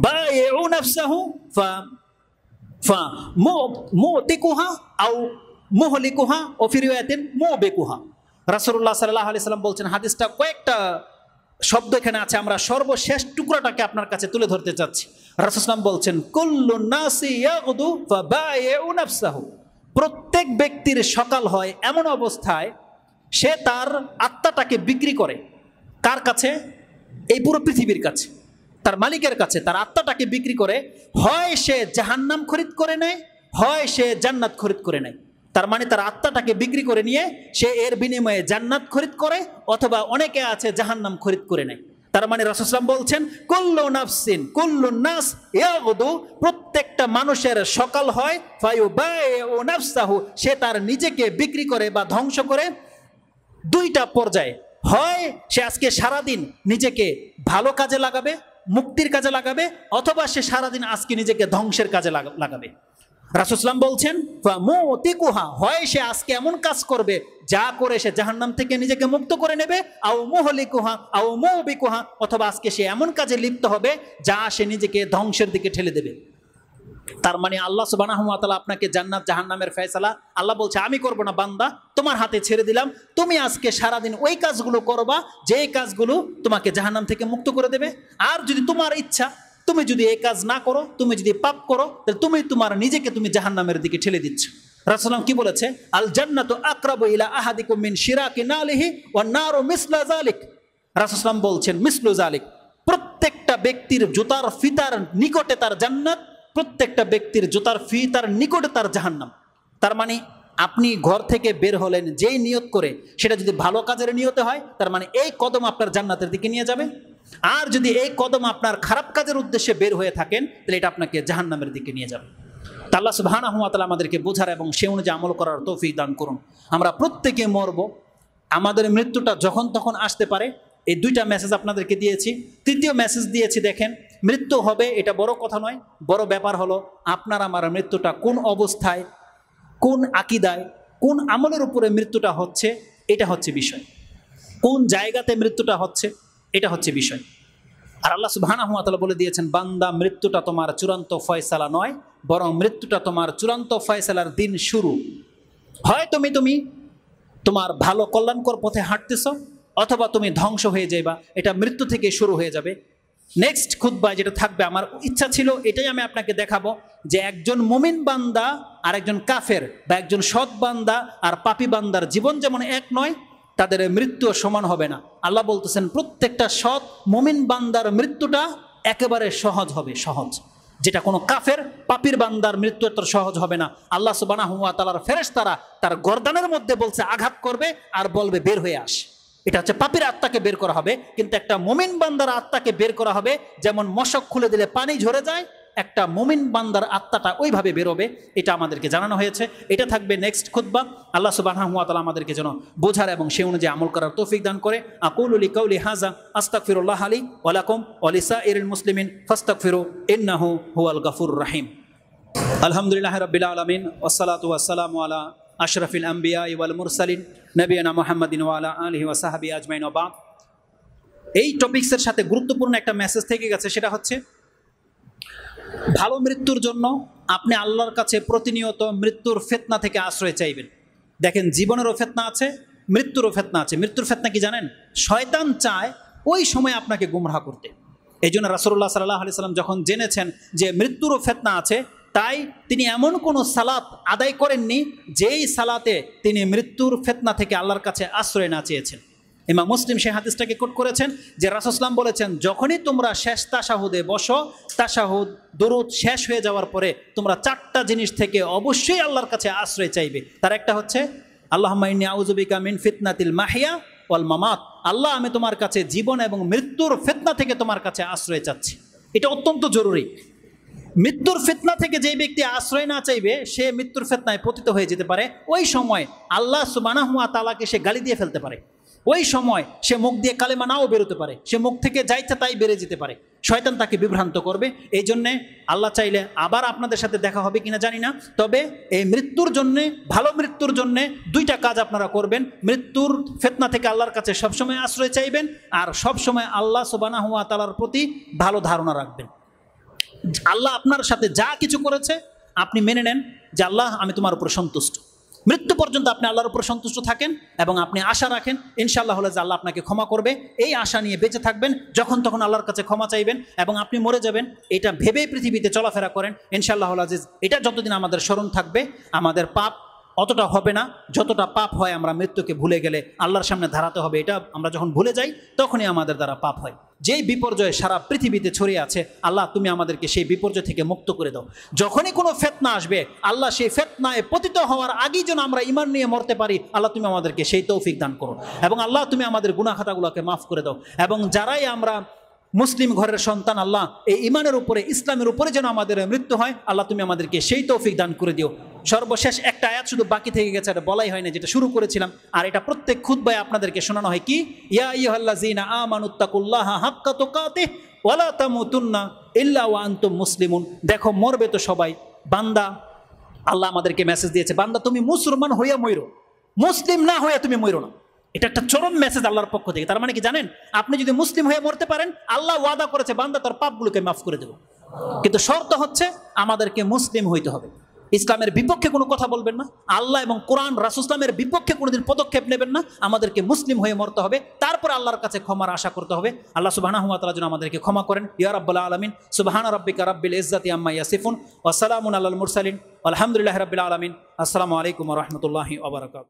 بايعوا نفسه فموتكها أو مهلكها وفي رواية موبكها। রাসূলুল্লাহ সাল্লাল্লাহু আলাইহি সাল্লাম বলছেন, হাদিসটা কয়েকটা শব্দ এখানে আছে, আমরা সর্বশেষ টুকরাটাকে আপনার কাছে তুলে ধরতে চাচ্ছি। রাসূল সাল্লাল্লাহু বলছেন, কুল্লু নাসি ইয়াগদু ফাবাইউ নাফসাহু। প্রত্যেক ব্যক্তির সকাল হয় এমন অবস্থায় সে তার আত্মাটাকে বিক্রি করে। কার কাছে? এই পুরো পৃথিবীর কাছে, তার মালিকের কাছে তার আত্মাটাকে বিক্রি করে। হয় সে জাহান্নাম খরিদ করে নেয়, হয় সে জান্নাত খরিদ করে নেয়। তার মানে তার আত্মাটাকে বিক্রি করে নিয়ে সে এর বিনিময়ে জান্নাত খরিদ করে, অথবা অনেকে আছে জাহান্নাম খরিদ করে নেয়। তার মানে রাসূল সাল্লাল্লাহু আলাইহি ওয়াসাল্লাম বলছেন, কুল্লু নাফসিন কুল্লুন নাস ইয়াগদু। প্রত্যেকটা মানুষের সকাল হয় ফায়ুবাইউ নাফসাহু, সে তার নিজেকে বিক্রি করে বা ধ্বংস করে দুইটা পর্যায়ে। হয় সে আজকে সারাদিন নিজেকে ভালো কাজে লাগাবে, মুক্তির কাজে লাগাবে, অথবা সে সারাদিন আজকে নিজেকে ধ্বংসের কাজে লাগাবে। রাসূল সাল্লাল্লাহু আলাইহি ওয়াসাল্লাম বলছেন, ফামুতিকুহা, হয় সে আজকে এমন কাজ করবে যা করে সে জাহান্নাম থেকে নিজেকে মুক্ত করে নেবে, আও মুহলিকুহা আও মুবিকুহা, অথবা আজকে সে এমন কাজে লিপ্ত হবে যা সে নিজেকে ধ্বংসের দিকে ঠেলে দেবে। তার মানে আল্লাহ সুবহানাহু ওয়া তাআলা আপনাকে জান্নাত জাহান্নামের ফয়সালা আল্লাহ বলছে, আমি করব না বান্দা, তোমার হাতে ছেড়ে দিলাম। তুমি আজকে সারাদিন ওই কাজগুলো করবা যে কাজগুলো তোমাকে জাহান্নাম থেকে মুক্ত করে দেবে। আর যদি তোমার ইচ্ছা, তুমি যদি এই কাজ না করো, তুমি যদি পাপ করো, তাহলে তুমি তোমার নিজেকে তুমি জাহান্নামের দিকে ঠেলে দিচ্ছ। রাসূলুল্লাহ কি বলেছে? আল জান্নাতু আকরাবু ইলা আহাদিকুম মিন শিরাকি নালিহি ওয়ান নারু মিসলা যালিক। রাসূলুল্লাহ বলছেন, মিসলু যালিক, প্রত্যেকটা ব্যক্তির জুতার ফিতার নিকটে তার জান্নাত, প্রত্যেকটা ব্যক্তির জুতার ফিতার নিকটে তার জাহান্নাম। তার মানে আপনি ঘর থেকে বের হলেন যেই নিয়ত করে, সেটা যদি ভালো কাজের নিয়তে হয়, তার মানে এই কদম আপনার জান্নাতের দিকে নিয়ে যাবে। আর যদি এই কদম আপনার খারাপ কাজের উদ্দেশ্যে বের হয়ে থাকেন, তাহলে এটা আপনাকে জাহান্নামের দিকে নিয়ে যাবে। তা আল্লাহ সুবহানাহু ওয়া তাআলা আমাদেরকে বোঝার এবং সে অনুযায়ী আমল করার তৌফিক দান করুন। আমরা প্রত্যেকে মরব, আমাদের মৃত্যুটা যখন তখন আসতে পারে। এই দুইটা মেসেজ আপনাদেরকে দিয়েছি। তৃতীয় মেসেজ দিয়েছি, দেখেন, মৃত্যু হবে এটা বড় কথা নয়, বড় ব্যাপার হলো আপনার আমার মৃত্যুটা কোন অবস্থায়, কোন আকীদায়, কোন আমলের উপরে মৃত্যুটা হচ্ছে, এটা হচ্ছে বিষয়। কোন জায়গাতে মৃত্যুটা হচ্ছে, এটা হচ্ছে বিষয়। আর আল্লাহ সুবহানাহু ওয়া তাআলা বলে দিয়েছেন, বান্দা, মৃত্যুটা তোমার চূড়ান্ত ফয়সালা নয়, বরং মৃত্যুটা তোমার চূড়ান্ত ফয়সালার দিন শুরু। হয় তুমি তোমার ভালো কল্যাণকর পথে হাঁটতেছ, অথবা তুমি ধ্বংস হয়ে যাইবা। এটা মৃত্যু থেকে শুরু হয়ে যাবে। নেক্সট খুতবায় যেটা থাকবে, আমার ইচ্ছা ছিল এটাই আমি আপনাকে দেখাবো, যে একজন মুমিন বান্দা আর একজন কাফের, বা একজন সৎ বান্দা আর পাপী বান্দার জীবন যেমন এক নয়, তাদের মৃত্যু সমান হবে না। আল্লাহ বলতেছেন প্রত্যেকটা সৎ মুমিন বান্দার মৃত্যুটা একেবারে সহজ হবে, সহজ, যেটা কোনো কাফের পাপীর বান্দার মৃত্যু এত সহজ হবে না। আল্লাহ সুবহানাহু ওয়া তাআলার ফেরেশতারা তার গর্দানের মধ্যে বলছে আঘাত করবে আর বলবে বের হয়ে আস। এটা হচ্ছে পাপীর আত্মাকে বের করা হবে, কিন্তু একটা মুমিন বান্দার আত্মাকে বের করা হবে যেমন মশক খুলে দিলে পানি ঝরে যায়, একটা মুমিন বান্দার আত্মাটা ওইভাবে বেরোবে। এটা আমাদেরকে জানানো হয়েছে। এটা থাকবে নেক্সট খুতবা। আল্লাহ সুবহানাহু ওয়া তাআলা আমাদেরকে যেন বোঝার এবং সেই অনুযায়ী আমল করার তৌফিক দান করে। আকুলু লিকাউলি হাযা আস্তাগফিরুল্লাহ লি ওয়া লাকুম ওয়া লিসাইরিল মুসলিমিন ফাস্তাগফিরু ইন্নাহু হুয়াল গাফুরুর রহিম। আলহামদুলিল্লাহি রাব্বিল আলামিন ওয়াসসালাতু ওয়াসসালামু আলা আশরাফিল আমবিয়া ওয়াল মুরসালিন নবিয়ানা মুহাম্মাদিন ওয়া আলা আলিহি ওয়া সাহবিহি আজমাইন ওয়া বা'দ। এই টপিকসের সাথে গুরুত্বপূর্ণ একটা মেসেজ থেকে গেছে, সেটা হচ্ছে ভালো মৃত্যুর জন্য আপনি আল্লাহর কাছে প্রতিনিয়ত মৃত্যুর ফিতনা থেকে আশ্রয় চাইবেন। দেখেন, জীবনেরও ফিতনা আছে, মৃত্যুরও ফিতনা আছে। মৃত্যুর ফিতনা কি জানেন? শয়তান চায় ওই সময় আপনাকে গুমরাহ করতে। এই জন্য রাসূলুল্লাহ সাল্লাল্লাহু আলাইহি সাল্লাম যখন জেনেছেন যে মৃত্যুরও ফিতনা আছে, তাই তিনি এমন কোনো সালাত আদায় করেননি যেই সালাতে তিনি মৃত্যুর ফিতনা থেকে আল্লাহর কাছে আশ্রয় না চেয়েছেন। ইমাম মুসলিম সেই হাদিসটাকে কোট করেছেন যে রাসূল সাল্লাল্লাহু আলাইহি বলেছেন, যখনই তোমরা শেষ তাশাহুদে বসো, তাশাহুদ দুরূদ শেষ হয়ে যাওয়ার পরে তোমরা চারটা জিনিস থেকে অবশ্যই আল্লাহর কাছে আশ্রয় চাইবে। তার একটা হচ্ছে আল্লাহুম্মা ইন্নী আউযু বিকা মিন ফিতনাতিল মাহইয়া ওয়াল মামাত। আল্লাহ, আমি তোমার কাছে জীবন এবং মৃত্যুর ফিতনা থেকে তোমার কাছে আশ্রয় চাচ্ছি। এটা অত্যন্ত জরুরি। মৃত্যুর ফিতনা থেকে যে ব্যক্তি আশ্রয় না চাইবে সে মৃত্যুর ফিতনায় পতিত হয়ে যেতে পারে। ওই সময় আল্লাহ সুবহানাহু ওয়া তাআলাকে সে গালি দিয়ে ফেলতে পারে। ওই সময় সে মুখ দিয়ে কালেমা নাও বেরোতে পারে, সে মুখ থেকে যা ইচ্ছা তাই বেড়ে যেতে পারে। শয়তান তাকে বিভ্রান্ত করবে। এই জন্যে আল্লাহ চাইলে আবার আপনাদের সাথে দেখা হবে কিনা জানি না, তবে এই মৃত্যুর জন্যে, ভালো মৃত্যুর জন্যে দুইটা কাজ আপনারা করবেন। মৃত্যুর ফিতনা থেকে আল্লাহর কাছে সবসময় আশ্রয় চাইবেন, আর সবসময় আল্লাহ সুবহানাহু ওয়া তাআলার প্রতি ভালো ধারণা রাখবেন। আল্লাহ আপনার সাথে যা কিছু করেছে আপনি মেনে নেন যে আল্লাহ, আমি তোমার উপর সন্তুষ্ট। মৃত্যু পর্যন্ত আপনি আল্লাহর উপর সন্তুষ্ট থাকেন এবং আপনি আশা রাখেন ইনশাআল্লাহ হলে যে আল্লাহ আপনাকে ক্ষমা করবে। এই আশা নিয়ে বেঁচে থাকবেন, যখন তখন আল্লাহর কাছে ক্ষমা চাইবেন এবং আপনি মরে যাবেন এটা ভেবেই পৃথিবীতে চলাফেরা করেন। ইনশাআল্লাহ আজিজ, এটা যতদিন আমাদের স্মরণ থাকবে আমাদের পাপ অতটা হবে না যতটা পাপ হয় আমরা মৃত্যুকে ভুলে গেলে আল্লাহর সামনে দাঁড়াতে হবে। এটা আমরা যখন ভুলে যাই তখনই আমাদের দ্বারা পাপ হয়। যেই বিপর্যয় সারা পৃথিবীতে ছড়িয়ে আছে, আল্লাহ তুমি আমাদেরকে সেই বিপর্যয় থেকে মুক্ত করে দাও। যখনই কোনো ফিতনা আসবে, আল্লাহ সেই ফিতনায় পতিত হওয়ার আগেই যেন আমরা ঈমান নিয়ে মরতে পারি, আল্লাহ তুমি আমাদেরকে সেই তৌফিক দান করো। এবং আল্লাহ তুমি আমাদের গুনাহ খাতাগুলোকে মাফ করে দাও। এবং যারাই আমরা মুসলিম ঘরের সন্তান, আল্লাহ এই ঈমানের উপরে, ইসলামের উপরে যেন আমাদের মৃত্যু হয়, আল্লাহ তুমি আমাদেরকে সেই তৌফিক দান করে দিও। সর্বশেষ একটা আয়াত শুধু বাকি থেকে গেছে, এটা বলাই হয় না, যেটা শুরু করেছিলাম, আর এটা প্রত্যেক খুতবায় আপনাদেরকে শোনানো হয়। কি? ইয়া আইয়ুহাল্লাযীনা আমানুত্তাকুল্লাহা হাক্কা তুকাতিহি ওয়া লা তামুতুন্না ইল্লা ওয়া আনতুম মুসলিমুন। দেখো, মরবে তো সবাই। বান্দা, আল্লাহ আমাদেরকে মেসেজ দিয়েছে, বান্দা তুমি মুসলমান হইয়া মইরো, মুসলিম না হইয়া তুমি মইরো না। এটা একটা চরম মেসেজ আল্লাহর পক্ষ থেকে। তার মানে কি জানেন? আপনি যদি মুসলিম হয়ে মরতে পারেন, আল্লাহ ওয়াদা করেছে বান্দা তার পাপগুলোকে মাফ করে দেব। কিন্তু শর্ত হচ্ছে আমাদেরকে মুসলিম হইতে হবে। ইসলামের বিপক্ষে কোনো কথা বলবেন না, আল্লাহ এবং কোরআন রাসূল ইসলামের বিপক্ষে কোনোদিন পদক্ষেপ নেবেন না। আমাদেরকে মুসলিম হয়ে মরতে হবে, তারপর আল্লাহর কাছে ক্ষমার আশা করতে হবে। আল্লাহ সুবহানাহু ওয়া তাআলা যেন আমাদেরকে ক্ষমা করেন। ইয়া রাব্বাল আলামিন। সুবহানা রাব্বিকা রাব্বিল ইজ্জাতি আম্মা ইয়াসিফুন ওয়া সালামুন আলাল মুরসালিন আলহামদুলিল্লাহি রাব্বিল আলামিন। আসসালামু আলাইকুম ওয়া রাহমাতুল্লাহি ওয়া বারাকাতুহু।